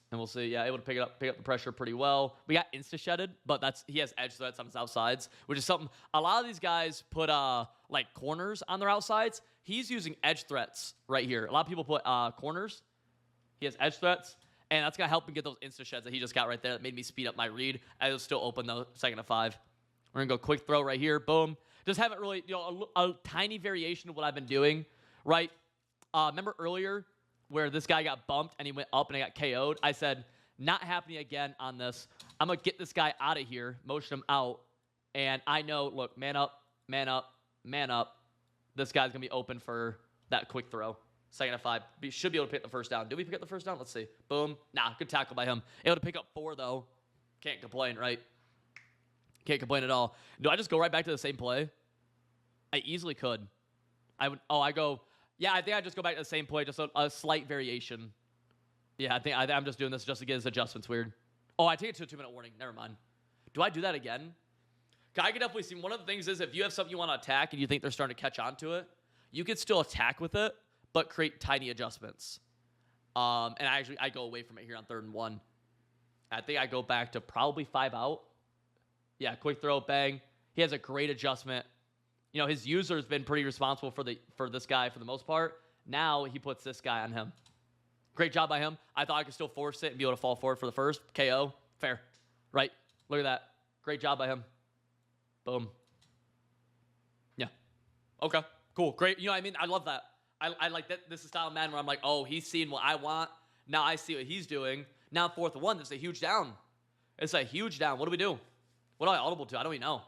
And we'll see. Yeah, able to pick up the pressure pretty well. We got insta-shedded, but he has edge threats on his outsides, which is something a lot of these guys put corners on their outsides. He's using edge threats right here. A lot of people put corners. He has edge threats, and that's gonna help him get those insta-sheds that he just got right there. That made me speed up my read. I was still open though, 2nd to 5. We're gonna go quick throw right here. Boom. Just haven't really, a tiny variation of what I've been doing, right? Remember earlier where this guy got bumped and he went up and I got KO'd? I said, not happening again on this. I'm going to get this guy out of here, motion him out, and I know, look, man up. This guy's going to be open for that quick throw. Second and 5. Should be able to pick the first down. Did we pick up the first down? Let's see. Boom. Nah, good tackle by him. Able to pick up 4, though. Can't complain, right? Can't complain at all. Do I just go right back to the same play? I easily could. I would. Oh, I go. Yeah, I think I just go back to the same play, just a slight variation. Yeah, I'm just doing this just to get his adjustments weird. Oh, I take it to a 2-minute warning. Never mind. Do I do that again? I can definitely see. One of the things is if you have something you want to attack and you think they're starting to catch on to it, you can still attack with it, but create tiny adjustments. And I go away from it here on 3rd and 1. I think I go back to probably 5 out. Yeah, quick throw, bang. He has a great adjustment. You know, his user has been pretty responsible for this guy for the most part. Now he puts this guy on him. Great job by him. I thought I could still force it and be able to fall forward for the first. KO. Fair. Right? Look at that. Great job by him. Boom. Yeah. Okay. Cool. Great. You know what I mean? I love that. I like that. This is style of man where I'm like, oh, he's seeing what I want. Now I see what he's doing. Now 4th and 1. It's a huge down. It's a huge down. What do we do? What do I audible to? I don't even know.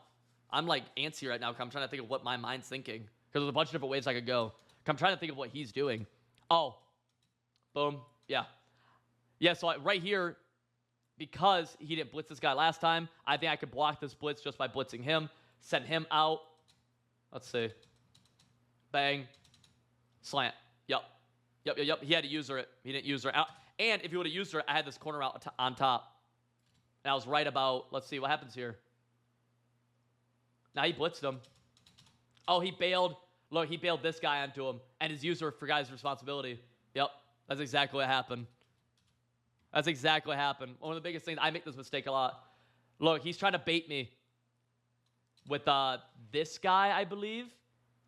I'm like antsy right now because I'm trying to think of what my mind's thinking. Because there's a bunch of different ways I could go. I'm trying to think of what he's doing. Oh. Boom. Yeah. Yeah, so right here, because he didn't blitz this guy last time, I think I could block this blitz just by blitzing him. Send him out. Let's see. Bang. Slant. Yep. He had to user it. He didn't user it out. And if he would have used it, I had this corner out on top. And I was right about, let's see what happens here. Now he blitzed him. Oh, he bailed. Look, he bailed this guy onto him. And his user forgot his responsibility. Yep. That's exactly what happened. That's exactly what happened. One of the biggest things, I make this mistake a lot. Look, he's trying to bait me with this guy, I believe,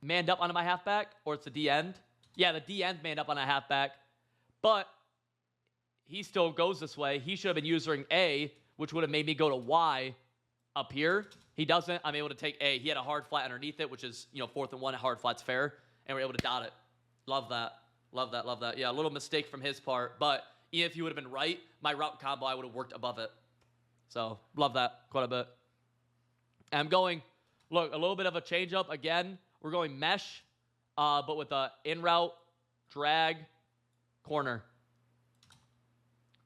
manned up onto my halfback, or it's the D end. Yeah, the D end manned up on a halfback, but he still goes this way. He should have been using A, which would have made me go to Y up here. He doesn't. I'm able to take A. He had a hard flat underneath it, which is, 4th and 1, a hard flat's fair, and we're able to dot it. Love that. Love that, love that. Yeah, a little mistake from his part, but even if he would have been right, my route combo, I would have worked above it. So, love that quite a bit. And I'm going, look, a little bit of a change up again. We're going mesh, but with a in-route, drag, corner.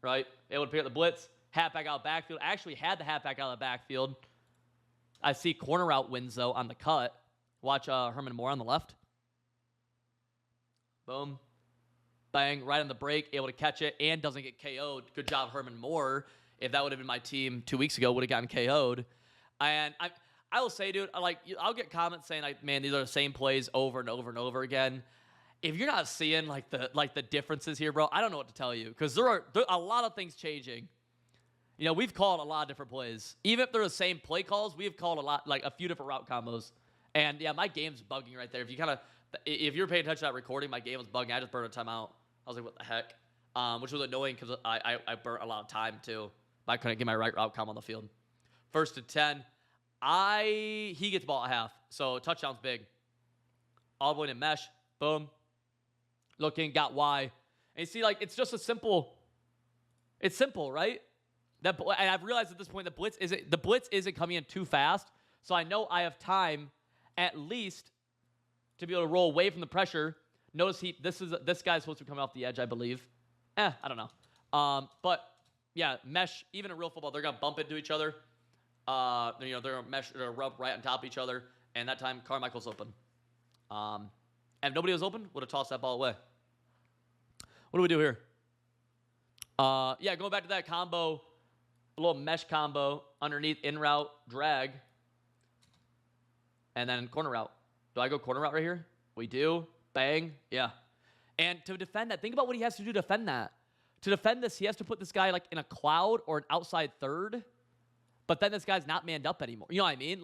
Right? Able to pick up the blitz, halfback out backfield. I actually had the halfback out of the backfield. I see corner route wins, though, on the cut. Watch Herman Moore on the left. Boom. Bang, right on the break, able to catch it, and doesn't get KO'd. Good job, Herman Moore. If that would have been my team 2 weeks ago, would have gotten KO'd. And I will say, dude, I'll get comments saying, man, these are the same plays over and over and over again. If you're not seeing the differences here, bro, I don't know what to tell you, because there are a lot of things changing. We've called a lot of different plays. Even if they're the same play calls, we've called a few different route combos. And yeah, my game's bugging right there. If you're paying attention to that recording, my game was bugging. I just burned a timeout. I was like, what the heck? Which was annoying because I burnt a lot of time too. I couldn't get my right route combo on the field. 1st and 10. He gets the ball at half. So touchdown's big. All the way to mesh. Boom. Looking, got Y. And you see, it's just it's simple, right? And I've realized at this point the blitz isn't coming in too fast. So I know I have time at least to be able to roll away from the pressure. Notice this guy's supposed to be coming off the edge, I believe. I don't know. But yeah, mesh, even in real football, they're gonna bump into each other. They're gonna mesh, they're gonna rub right on top of each other. And that time Carmichael's open. And if nobody was open, would have tossed that ball away. What do we do here? Yeah, going back to that combo, a little mesh combo underneath in route, drag, and then corner route. Do I go corner route right here? We do. Bang. Yeah. And to defend that, think about what he has to do to defend that. To defend this, he has to put this guy in a cloud or an outside third. But then this guy's not manned up anymore. You know what I mean?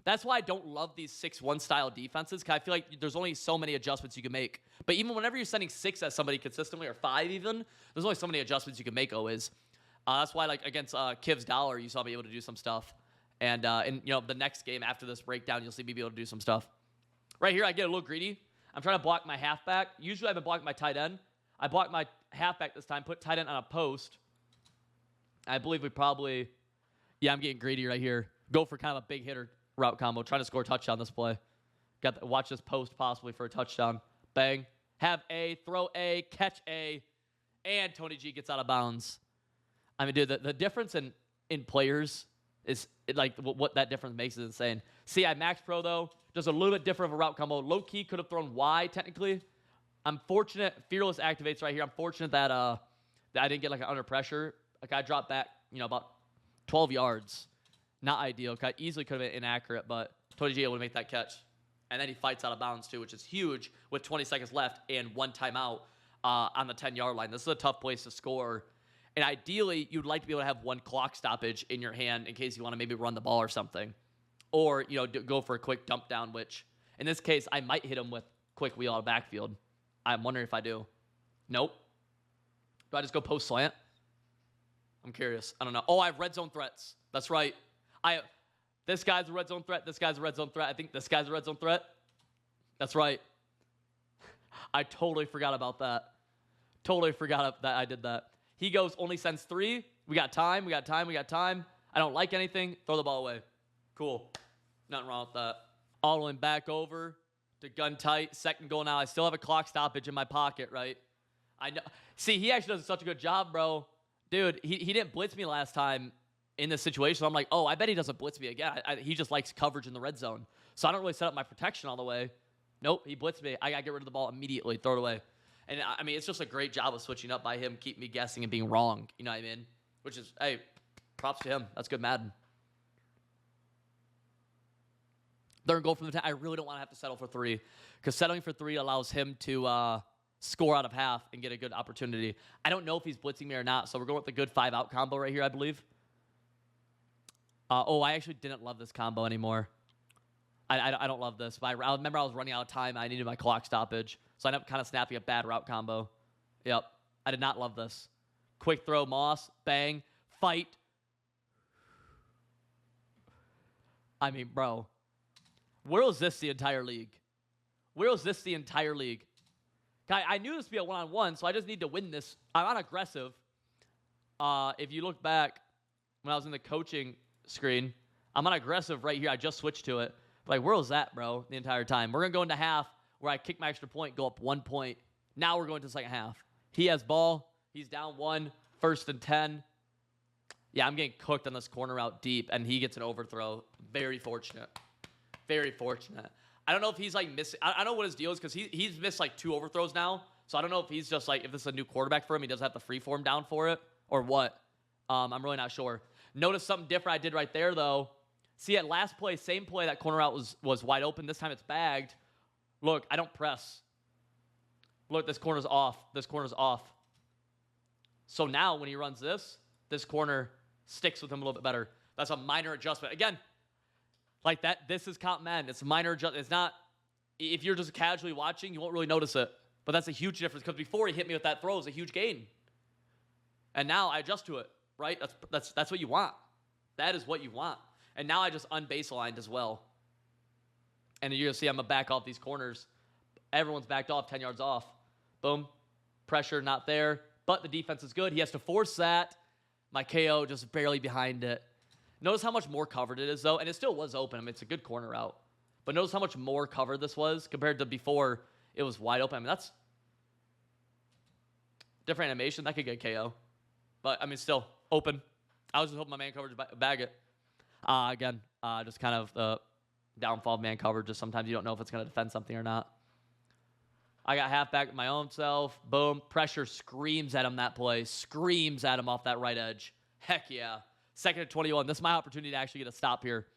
That's why I don't love these 6-1 style defenses, because I feel like there's only so many adjustments you can make. But even whenever you're sending 6 at somebody consistently, or 5 even, there's only so many adjustments you can make always. That's why against Kiv's Dollar, you saw me able to do some stuff. And in the next game after this breakdown, you'll see me be able to do some stuff. Right here, I get a little greedy. I'm trying to block my halfback. Usually I've been blocking my tight end. I blocked my halfback this time, put tight end on a post. I believe we probably, I'm getting greedy right here. Go for kind of a big hitter route combo, trying to score a touchdown this play. Watch this post possibly for a touchdown. Bang. have A, throw A, catch A, and Tony G gets out of bounds. I mean, dude, the difference in players is like what that difference makes is insane. CI Max Pro, though, does a little bit different of a route combo. Low key could have thrown Y technically. I'm fortunate. Fearless activates right here. I'm fortunate that that I didn't get like an under pressure. Like I dropped back, about 12 yards. Not ideal. I easily could have been inaccurate, but Tony G able to make that catch. And then he fights out of bounds too, which is huge with 20 seconds left and one timeout on the 10-yard line. This is a tough place to score. And ideally, you'd like to be able to have one clock stoppage in your hand in case you want to maybe run the ball or something. Or, go for a quick dump down, which in this case, I might hit him with quick wheel out of backfield. I'm wondering if I do. Nope. Do I just go post slant? I'm curious. I don't know. Oh, I have red zone threats. That's right. This guy's a red zone threat. This guy's a red zone threat. I think this guy's a red zone threat. That's right. I totally forgot about that. Totally forgot that I did that. He goes, only sends 3. We got time. I don't like anything. Throw the ball away. Cool. Nothing wrong with that. Autoing back over to gun tight. Second goal now. I still have a clock stoppage in my pocket, right? I know. See, he actually does such a good job, bro. Dude, he didn't blitz me last time in this situation. So I'm like, oh, I bet he doesn't blitz me again. He just likes coverage in the red zone. So I don't really set up my protection all the way. Nope, he blitzed me. I got to get rid of the ball immediately, throw it away. And, I mean, it's just a great job of switching up by him, keep me guessing and being wrong. You know what I mean? Which is, hey, props to him. That's good Madden. Third goal from the 10. I really don't want to have to settle for 3 because settling for 3 allows him to score out of half and get a good opportunity. I don't know if he's blitzing me or not, so we're going with the good 5-out combo right here, I believe. I actually didn't love this combo anymore. I don't love this, but I remember I was running out of time. I needed my clock stoppage, so I ended up kind of snapping a bad route combo. Yep, I did not love this. Quick throw, Moss, bang, fight. I mean, bro, where was this the entire league? Where was this the entire league? I knew this would be a one-on-one, so I just need to win this. I'm not aggressive. If you look back when I was in the coaching screen, I'm not aggressive right here. I just switched to it. Like, where was that, bro, the entire time? We're going to go into half where I kick my extra point, go up 1 point. Now we're going to the second half. He has ball. He's down 1, 1st and 10. Yeah, I'm getting cooked on this corner route deep, and he gets an overthrow. Very fortunate. Very fortunate. I don't know if he's, like, missing. I don't know what his deal is because he's missed, like, 2 overthrows now. So I don't know if he's just, like, if this is a new quarterback for him, he doesn't have the free form down for it or what. I'm really not sure. Notice something different I did right there, though. See, at last play, same play, that corner route was wide open. This time it's bagged. Look, I don't press. Look, this corner's off. This corner's off. So now when he runs this corner sticks with him a little bit better. That's a minor adjustment. Again, like that, this is comp man. It's a minor adjustment. It's not, if you're just casually watching, you won't really notice it. But that's a huge difference because before he hit me with that throw, it was a huge gain. And now I adjust to it, right? That's what you want. That is what you want. And now I just unbaselined as well. And you're going to see I'm going to back off these corners. Everyone's backed off, 10 yards off. Boom. Pressure not there. But the defense is good. He has to force that. My KO just barely behind it. Notice how much more covered it is, though. And it still was open. I mean, it's a good corner route. But notice how much more covered this was compared to before it was wide open. I mean, that's different animation. That could get KO. But, I mean, still open. I was just hoping my man coverage bag it. Again, just kind of the downfall of man coverage. Just sometimes you don't know if it's going to defend something or not. I got halfback my own self. Boom. Pressure screams at him that play. Screams at him off that right edge. Heck yeah. 2nd and 21. This is my opportunity to actually get a stop here.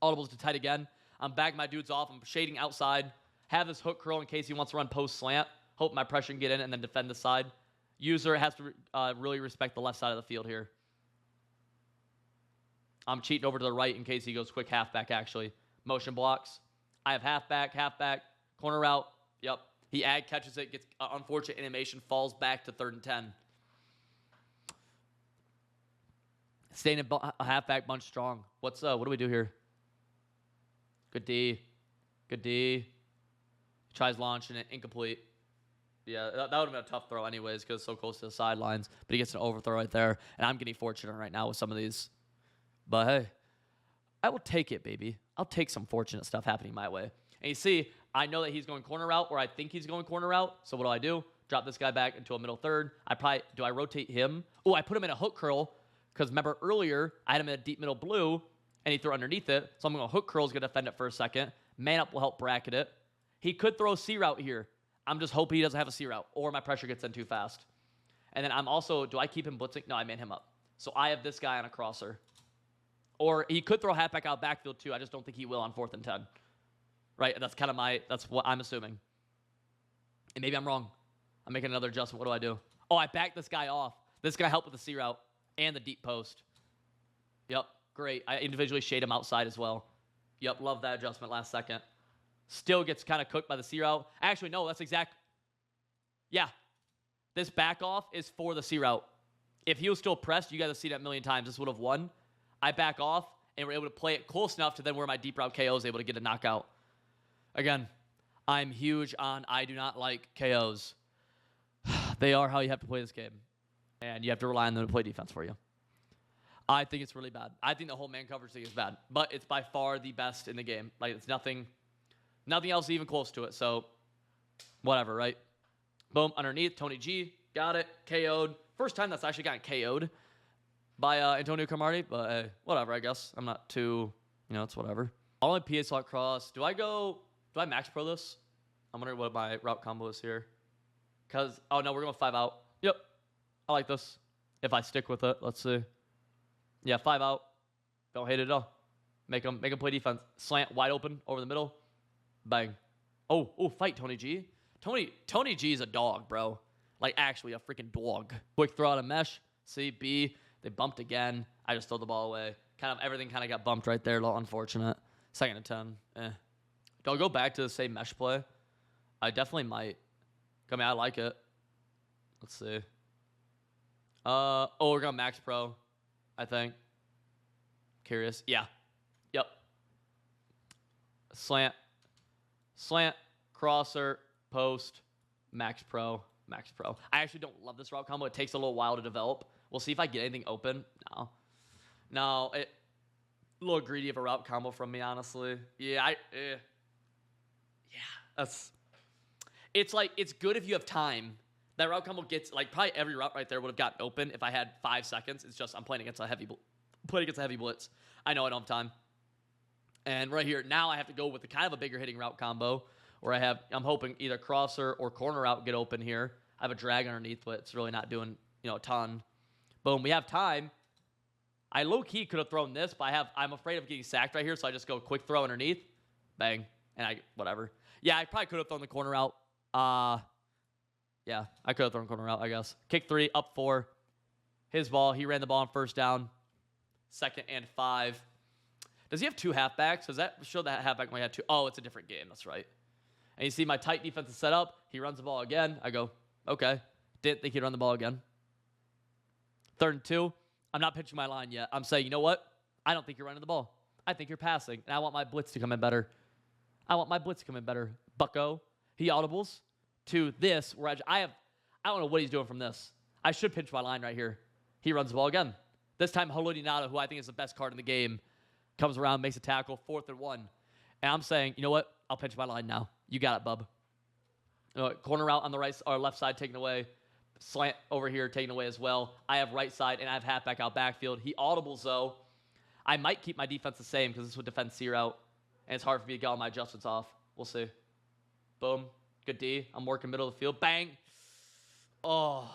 Audibles to tight again. I'm backing my dudes off. I'm shading outside. Have this hook curl in case he wants to run post slant. Hope my pressure can get in and then defend the side. User has to really respect the left side of the field here. I'm cheating over to the right in case he goes quick halfback, actually. Motion blocks. I have halfback, corner route. Yep. He catches it, gets unfortunate animation, falls back to 3rd and 10. Staying in a halfback bunch strong. What do we do here? Good D. Good D. Tries launching it, incomplete. Yeah, that would have been a tough throw anyways because it's so close to the sidelines. But he gets an overthrow right there. And I'm getting fortunate right now with some of these. But hey, I will take it, baby. I'll take some fortunate stuff happening my way. And you see, I know that he's going corner route, or I think he's going corner route. So what do? Drop this guy back into a middle third. Do I rotate him? Oh, I put him in a hook curl because remember earlier I had him in a deep middle blue and he threw underneath it. So I'm going to hook curl, is going to defend it for a second. Man up will help bracket it. He could throw a C route here. I'm just hoping he doesn't have a C route or my pressure gets in too fast. And then I'm also, do I keep him blitzing? No, I man him up. So I have this guy on a crosser. Or he could throw halfback out backfield too. I just don't think he will on 4th and 10. Right? That's kind of that's what I'm assuming. And maybe I'm wrong. I'm making another adjustment. What do? Oh, I backed this guy off. This guy helped with the C route and the deep post. Yep, great. I individually shade him outside as well. Yep, love that adjustment last second. Still gets kind of cooked by the C route. Actually, no, that's exact. Yeah, this back off is for the C route. If he was still pressed, you guys have seen it a million times. This would have won. I back off, and we're able to play it close enough to then where my deep route KO is able to get a knockout. Again, I'm huge on I do not like KOs. They are how you have to play this game. And you have to rely on them to play defense for you. I think it's really bad. I think the whole man coverage thing is bad. But it's by far the best in the game. Like, it's nothing else even close to it. So, whatever, right? Boom, underneath, Tony G. Got it. KO'd. First time that's actually gotten KO'd by Antonio Cromartie. But whatever, I guess. I'm not too, it's whatever. All in PA slot cross. Do I max pro this? I'm wondering what my route combo is here. Because, oh no, we're going 5 out. Yep. I like this. If I stick with it, let's see. Yeah, 5 out. Don't hate it at all. Make him play defense. Slant wide open over the middle. Bang. Oh, fight Tony G. Tony G is a dog, bro. Like, actually a freaking dog. Quick throw out of mesh. C, B. They bumped again. I just throw the ball away. Everything kind of got bumped right there. A little unfortunate. 2nd and 10. Do I go back to the same mesh play? I definitely might. I mean, I like it. Let's see. We're going max pro, I think. Curious. Yeah. Yep. Slant, crosser, post, max pro. I actually don't love this route combo. It takes a little while to develop. We'll see if I get anything open. No, a little greedy of a route combo from me, honestly. Yeah, it's like, it's good if you have time. That route combo gets, like, probably every route right there would have gotten open if I had 5 seconds. It's just I'm playing against a heavy blitz. I know I don't have time. And right here, now I have to go with the kind of a bigger hitting route combo where I'm hoping either crosser or corner route get open here. I have a drag underneath, but it's really not doing, a ton. Boom, we have time. I low-key could have thrown this, but I'm afraid of getting sacked right here, so I just go quick throw underneath. Bang. And whatever. Yeah, I probably could have thrown the corner route. Yeah, I could have thrown corner route, I guess. Kick 3, up 4. His ball. He ran the ball on 1st down. 2nd and 5. Does he have 2 halfbacks? Does that show that halfback only had 2? Oh, it's a different game. That's right. And you see my tight defensive setup. He runs the ball again. I go, okay. Didn't think he'd run the ball again. 3rd and 2. I'm not pitching my line yet. I'm saying, you know what? I don't think you're running the ball. I think you're passing. And I want my blitz to come in better. Bucko. He audibles to this, where I don't know what he's doing from this. I should pinch my line right here. He runs the ball again. This time, Haloti Ngata, who I think is the best card in the game, comes around, makes a tackle, 4th and 1. And I'm saying, you know what? I'll pinch my line now. You got it, bub. Corner route on the right or left side taken away. Slant over here taken away as well. I have right side, and I have halfback out backfield. He audibles, though. I might keep my defense the same because this would defend C route. And it's hard for me to get all my adjustments off. We'll see. Boom. Good D. I'm working middle of the field. Bang. Oh.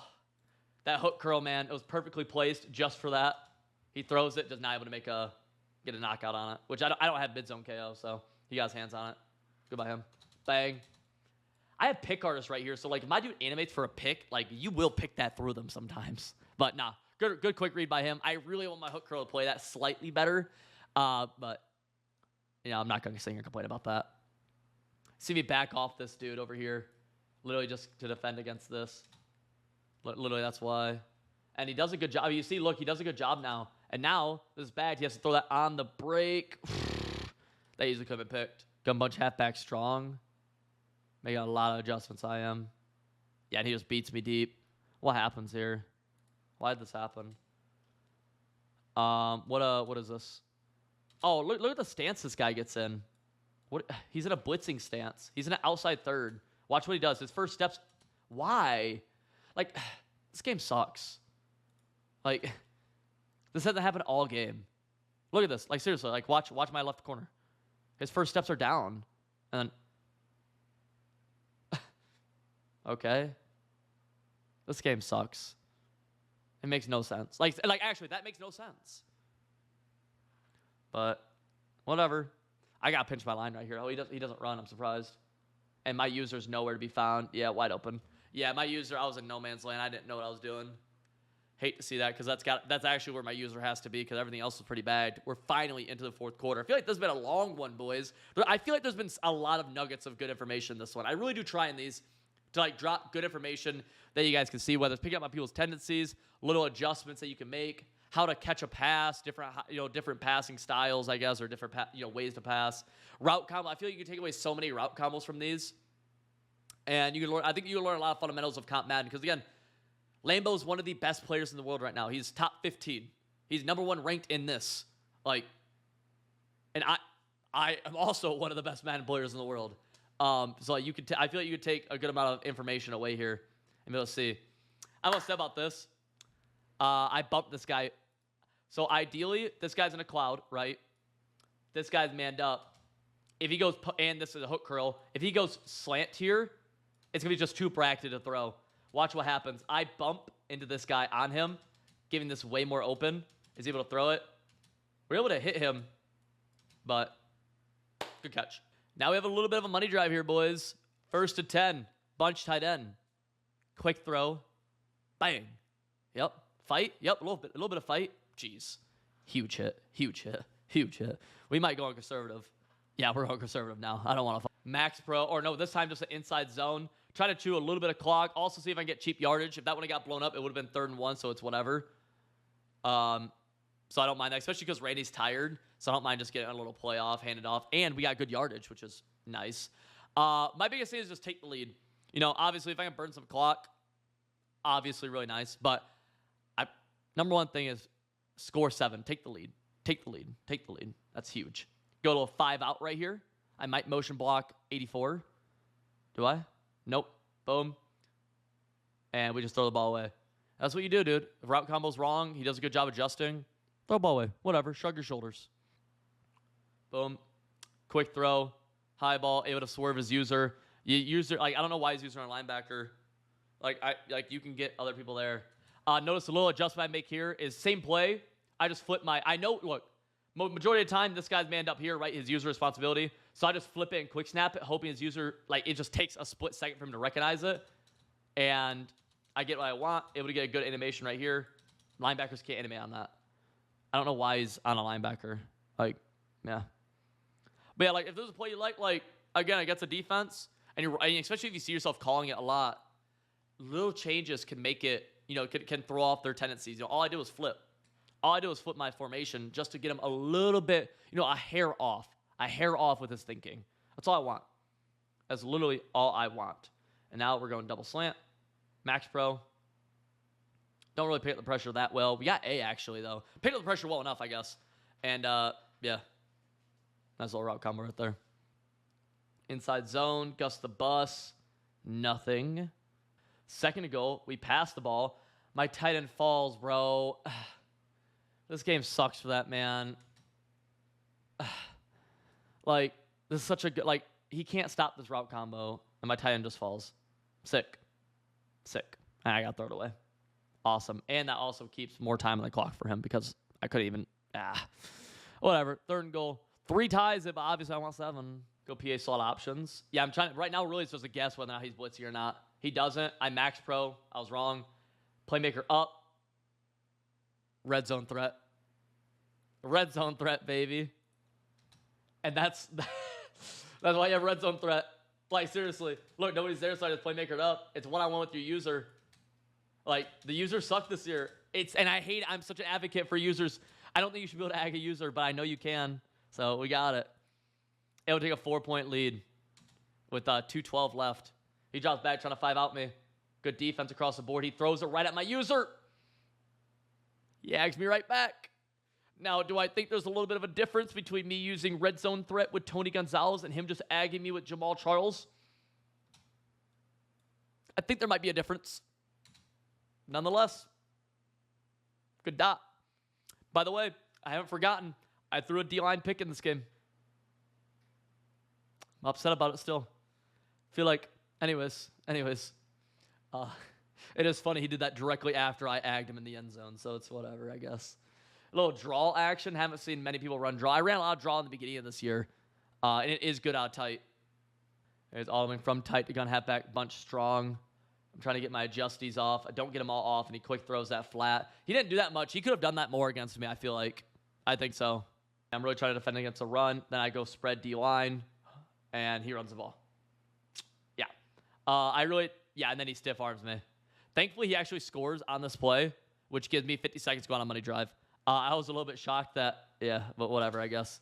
That hook curl, man. It was perfectly placed just for that. He throws it. Does not able to get a knockout on it. Which I don't have mid-zone KO, so he got his hands on it. Good by him. Bang. I have pick artists right here. So, like, if my dude animates for a pick, like, you will pick that through them sometimes. But, nah. Good quick read by him. I really want my hook curl to play that slightly better. But, I'm not going to sit here and complain about that. See me back off this dude over here. Literally just to defend against this. Literally, that's why. And he does a good job. You see, look, he does a good job now. And now, this is bad. He has to throw that on the break. That easily could have been picked. Gun bunch halfback strong. Making a lot of adjustments, I am. Yeah, and he just beats me deep. What happens here? Why did this happen? What is this? Oh, look at the stance this guy gets in. What? He's in a blitzing stance. He's in an outside third. Watch what he does. His first steps. Why? Like, this game sucks. Like, this hasn't happened all game. Look at this. Like, seriously. Like, watch my left corner. His first steps are down. And then... okay. This game sucks. It makes no sense. Like actually, that makes no sense. But, whatever. I got to pinch my line right here. Oh, he doesn't run. I'm surprised. And my user's nowhere to be found. Yeah, wide open. Yeah, my user, I was in no man's land. I didn't know what I was doing. Hate to see that because that's actually where my user has to be because everything else is pretty bad. We're finally into the fourth quarter. I feel like this has been a long one, boys. I feel like there's been a lot of nuggets of good information in this one. I really do try in these to like drop good information that you guys can see, whether it's picking up on people's tendencies, little adjustments that you can make, how to catch a pass, different passing styles, I guess, or different ways to pass. Route combo. I feel like you can take away so many route combos from these. And you can learn. I think you can learn a lot of fundamentals of Comp Madden because again, Lambo is one of the best players in the world right now. He's top 15. He's number 1 ranked in this. Like, and I am also one of the best Madden players in the world. So you could. I feel like you could take a good amount of information away here and be able to see. I want to say about this. I bumped this guy. So ideally, this guy's in a cloud, right? This guy's manned up. If he goes, and this is a hook curl. If he goes slant here, it's going to be just too bracketed to throw. Watch what happens. I bump into this guy on him, giving this way more open. Is he able to throw it? We're able to hit him, but good catch. Now we have a little bit of a money drive here, boys. 1st and 10. Bunch tight end. Quick throw. Bang. Yep. Fight. Yep. A little bit of fight. Jeez. Huge hit. Huge hit. Huge hit. We might go on conservative. Yeah, we're on conservative now. I don't want to. Max Pro. Or no, this time just an inside zone. Try to chew a little bit of clock. Also see if I can get cheap yardage. If that one got blown up, it would have been 3rd and 1, so it's whatever. So I don't mind that, especially because Randy's tired. So I don't mind just getting a little play off, hand it off. And we got good yardage, which is nice. My biggest thing is just take the lead. Obviously, if I can burn some clock, obviously really nice. But number one thing is score 7. Take the lead. Take the lead. Take the lead. That's huge. Go to a 5 out right here. I might motion block 84. Do I? Nope. Boom. And we just throw the ball away. That's what you do, dude. If route combo's wrong, he does a good job adjusting. Throw the ball away. Whatever. Shrug your shoulders. Boom. Quick throw. High ball. Able to swerve his user. I don't know why he's using our linebacker. You can get other people there. Notice a little adjustment I make here is same play. I just flip look, majority of the time, this guy's manned up here, right? His user responsibility. So I just flip it and quick snap it, hoping his user, it just takes a split second for him to recognize it. And I get what I want, able to get a good animation right here. Linebackers can't animate on that. I don't know why he's on a linebacker. Yeah. But yeah, if there's a play you again, against a defense, and especially if you see yourself calling it a lot, little changes can make it, can throw off their tendencies. All I did was flip. All I did was flip my formation just to get him a little bit, a hair off. A hair off with his thinking. That's all I want. That's literally all I want. And now we're going double slant. Max Pro. Don't really pick up the pressure that well. We got A, actually, though. Picked up the pressure well enough, I guess. And, yeah. Nice little route combo right there. Inside zone. Gus the bus. Nothing. 2nd and goal. We pass the ball. My tight end falls, bro. This game sucks for that, man. This is such a good... he can't stop this route combo, and my tight end just falls. Sick. And I got to throw it away. Awesome. And that also keeps more time on the clock for him because I couldn't even... Whatever. 3rd and goal. 3 ties it, but obviously I want 7. Go PA slot options. Yeah, I'm trying... Right now, really, it's just a guess whether or not he's blitzing or not. He doesn't. I max pro. I was wrong. Playmaker up. Red zone threat. Red zone threat, baby. And that's why you have red zone threat. Seriously. Look, nobody's there, so I just playmaker up. It's one-on-one with your user. The users suck this year. I'm such an advocate for users. I don't think you should be able to ag a user, but I know you can. So we got it. It'll take a 4-point lead with 2:12 left. He drops back trying to 5-out me. Good defense across the board. He throws it right at my user. He ags me right back. Now, do I think there's a little bit of a difference between me using red zone threat with Tony Gonzalez and him just agging me with Jamal Charles? I think there might be a difference. Nonetheless, good dot. By the way, I haven't forgotten. I threw a D-line pick in this game. I'm upset about it still. Feel like, anyways. It is funny he did that directly after I agged him in the end zone, so it's whatever, I guess. A little draw action. Haven't seen many people run draw. I ran a lot of draw in the beginning of this year, and it is good out tight. There's all the way from tight to gun halfback, bunch strong. I'm trying to get my adjusties off. I don't get them all off, and he quick throws that flat. He didn't do that much. He could have done that more against me, I feel like. I think so. I'm really trying to defend against a run. Then I go spread D-line, and he runs the ball. Yeah. And then he stiff arms me. Thankfully, he actually scores on this play, which gives me 50 seconds to go on a money drive. I was a little bit shocked that, but whatever, I guess.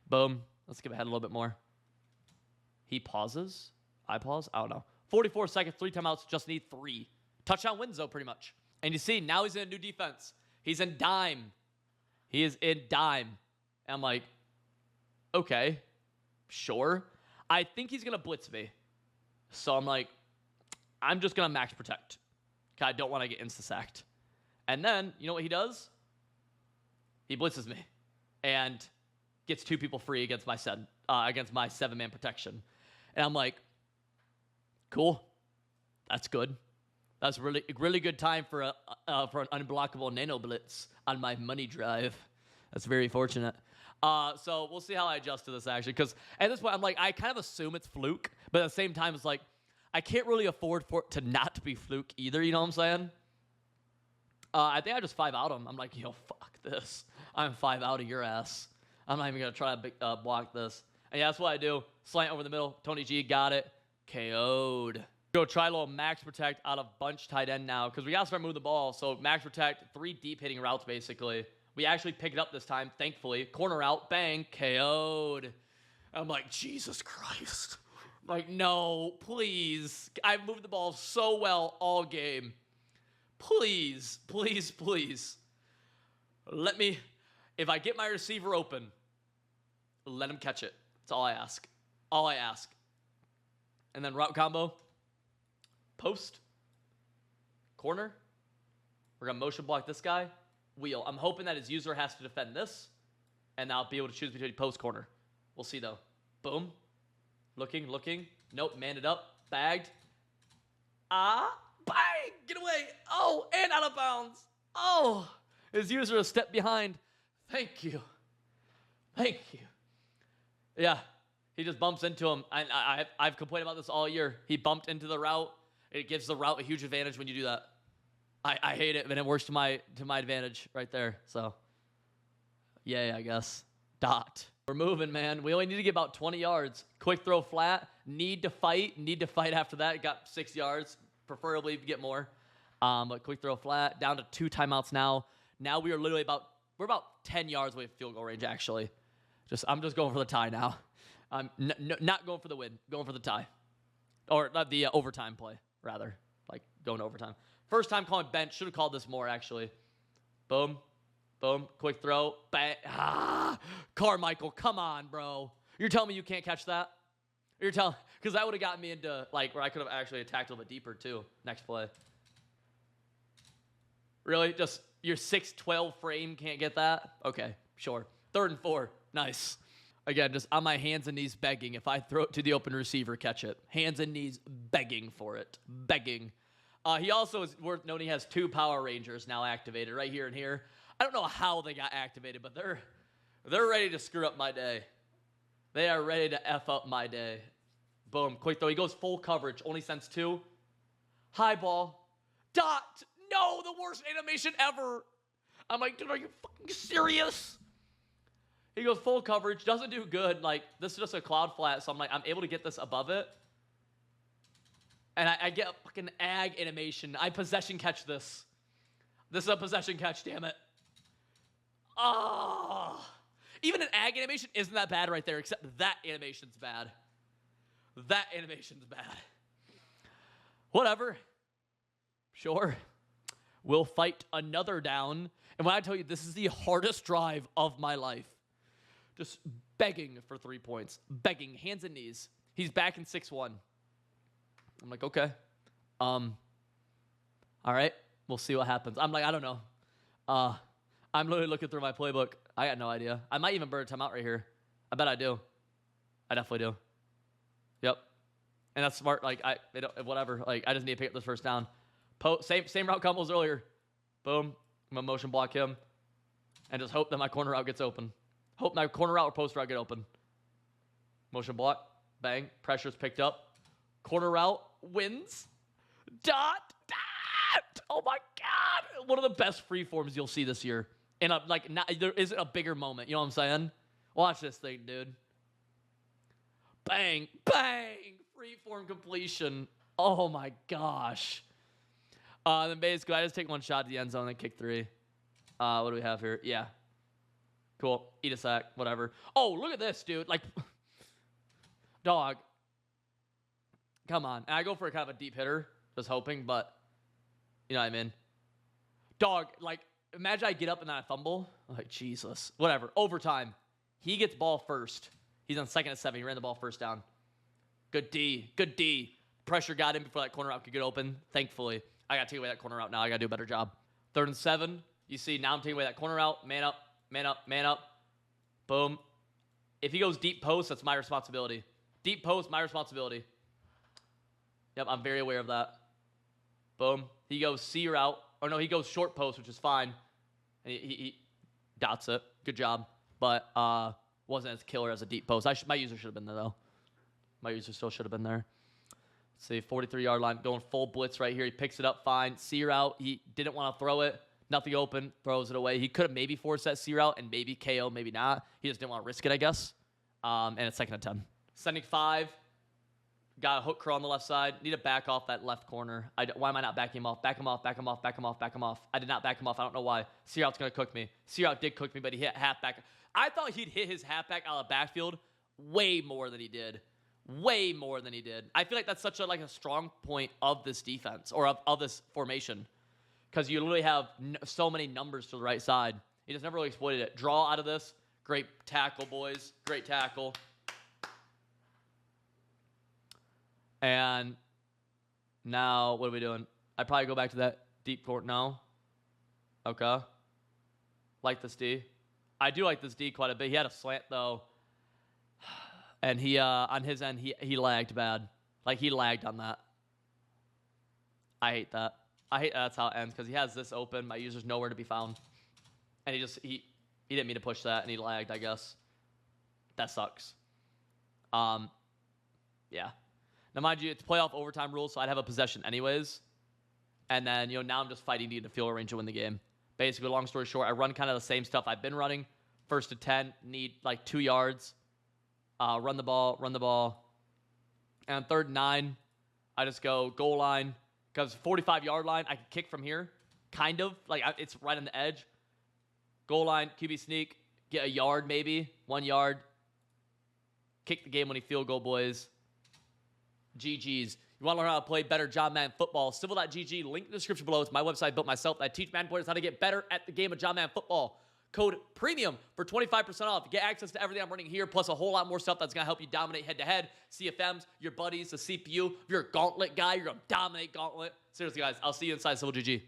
Boom. Let's give ahead a little bit more. He pauses. I pause. I don't know. 44 seconds, 3 timeouts, just need 3. Touchdown wins, though, pretty much. And you see, now he's in a new defense. He's in dime. He is in dime. And I'm like, okay, sure. I think he's going to blitz me. So I'm like, I'm just going to max protect. I don't want to get insta-sacked. And then, you know what he does? He blitzes me and gets 2 people free against my 7-man protection. And I'm like, cool. That's good. That's really, really good time for an unblockable nano blitz on my money drive. That's very fortunate. So we'll see how I adjust to this, actually. Because at this point, I'm like, I kind of assume it's fluke. But at the same time, it's like, I can't really afford for it to not be fluke either. You know what I'm saying? I think I just 5-out him. I'm like, yo, fuck this. I'm 5 out of your ass. I'm not even going to try to block this. And yeah, that's what I do. Slant over the middle. Tony G got it. KO'd. Go try a little max protect out of bunch tight end now because we got to start moving the ball. So max protect, 3 deep hitting routes basically. We actually picked it up this time, thankfully. Corner out, bang, KO'd. I'm like, Jesus Christ. Like, no, please. I've moved the ball so well all game. Please, please, please. Let me, if I get my receiver open, let him catch it. That's all I ask. All I ask. And then route combo. Post. Corner. We're going to motion block this guy. Wheel. I'm hoping that his user has to defend this. And I'll be able to choose between post corner. We'll see, though. Boom. Looking. Nope, man it up. Bagged. Bang! Get away. Oh, and out of bounds. Oh, his user a step behind. Thank you. Yeah, he just bumps into him. I've complained about this all year. He bumped into the route. It gives the route a huge advantage when you do that. I hate it, but it works to my advantage right there. So, yay, I guess. Dot. We're moving, man. We only need to get about 20 yards. Quick throw flat. Need to fight after that. Got 6 yards. Preferably get more. But quick throw flat. Down to 2 timeouts now. Now we are literally we're about 10 yards away from field goal range, actually. I'm just going for the tie now. I'm not going for the win. Going for the tie. Or not the overtime play, rather. Like, going to overtime. First time calling bench. Should have called this more, actually. Boom. Boom. Quick throw. Bang. Carmichael, come on, bro. You're telling me you can't catch that? Because that would have gotten me into, like, where I could have actually attacked a little bit deeper, too. Next play. Really? Just your 6'12 frame can't get that? Okay, sure. 3rd and 4. Nice. Again, just on my hands and knees begging. If I throw it to the open receiver, catch it. Hands and knees begging for it. Begging. He also is worth noting, he has 2 Power Rangers now activated right here and here. I don't know how they got activated, but they're ready to screw up my day. They are ready to F up my day. Boom. Quick throw. He goes full coverage. Only sends 2. High ball. Dot. No, the worst animation ever. I'm like, dude, are you fucking serious? He goes full coverage. Doesn't do good. Like, this is just a cloud flat, so I'm like, I'm able to get this above it. And I get a fucking ag animation. I possession catch this. This is a possession catch, damn it. Oh. Even an ag animation isn't that bad right there, except that animation's bad. That animation's bad. Whatever. Sure. will fight another down. And when I tell you this is the hardest drive of my life, just begging for 3 points, begging, hands and knees. He's back in 6-1. I'm like, okay. All right, we'll see what happens. I'm like, I don't know. I'm literally looking through my playbook. I got no idea. I might even burn a timeout right here. I bet I do. I definitely do. Yep. And that's smart. Like, whatever. Like, I just need to pick up this first down. Same route combos earlier. Boom. I'm going to motion block him. And just hope that my corner route gets open. Hope my corner route or post route get open. Motion block. Bang. Pressure's picked up. Corner route wins. Dot. Oh my God. One of the best free forms you'll see this year. And there isn't a bigger moment. You know what I'm saying? Watch this thing, dude. Bang. Bang. Free form completion. Oh my gosh. Then basically, I just take one shot at the end zone and kick 3. What do we have here? Yeah. Cool. Eat a sack. Whatever. Oh, look at this, dude. Like, dog. Come on. And I go for a kind of a deep hitter. Just hoping, but you know what I mean? Dog, like, imagine I get up and then I fumble. I'm like, Jesus. Whatever. Overtime. He gets ball first. He's on 2nd and 7. He ran the ball first down. Good D. Good D. Pressure got him before that corner route could get open. Thankfully. I got to take away that corner route now. I got to do a better job. 3rd and 7. You see, now I'm taking away that corner route. Man up. Man up. Man up. Boom. If he goes deep post, that's my responsibility. Deep post, my responsibility. Yep, I'm very aware of that. Boom. He goes C route. Or no, he goes short post, which is fine. And he dots it. Good job. But wasn't as killer as a deep post. My user should have been there, though. My user still should have been there. Let's see, 43-yard line. Going full blitz right here. He picks it up fine. C route. He didn't want to throw it. Nothing open. Throws it away. He could have maybe forced that C route and maybe KO, maybe not. He just didn't want to risk it, I guess. And it's 2nd and 10. Sending 5. Got a hook curl on the left side. Need to back off that left corner. Why am I not backing him off? Back him off, back him off, back him off, back him off. I did not back him off. I don't know why. C-Route's going to cook me. C-Route did cook me, but he hit halfback. I thought he'd hit his halfback out of the backfield way more than he did. Way more than he did. I feel like that's such a strong point of this defense or of this formation because you literally have so many numbers to the right side. He just never really exploited it. Draw out of this. Great tackle, boys. Great tackle. And now, what are we doing? I'd probably go back to that deep court now. Okay. Like this D. I do like this D quite a bit. He had a slant, though. And he, on his end, he lagged bad. Like, he lagged on that. I hate that. I hate that's how it ends, because he has this open. My user's nowhere to be found. And he didn't mean to push that, and he lagged, I guess. That sucks. Yeah. Now, mind you, it's playoff overtime rules, so I'd have a possession anyways. And then, now I'm just fighting to get a field range to win the game. Basically, long story short, I run kind of the same stuff I've been running. 1st and 10, need like 2 yards. Run the ball. And on 3rd and 9, I just go goal line. Because 45-yard line, I can kick from here. Kind of. Like, it's right on the edge. Goal line, QB sneak. Get a yard maybe. 1 yard. Kick the game-winning field goal, boys. GG's. You want to learn how to play better John Madden football? Civil.gg, link in the description below. It's my website built myself. I teach Madden players how to get better at the game of John Madden football. Code PREMIUM for 25% off. Get access to everything I'm running here, plus a whole lot more stuff that's going to help you dominate head-to-head. CFMs, your buddies, the CPU. If you're a Gauntlet guy, you're going to dominate Gauntlet. Seriously, guys, I'll see you inside Civil GG.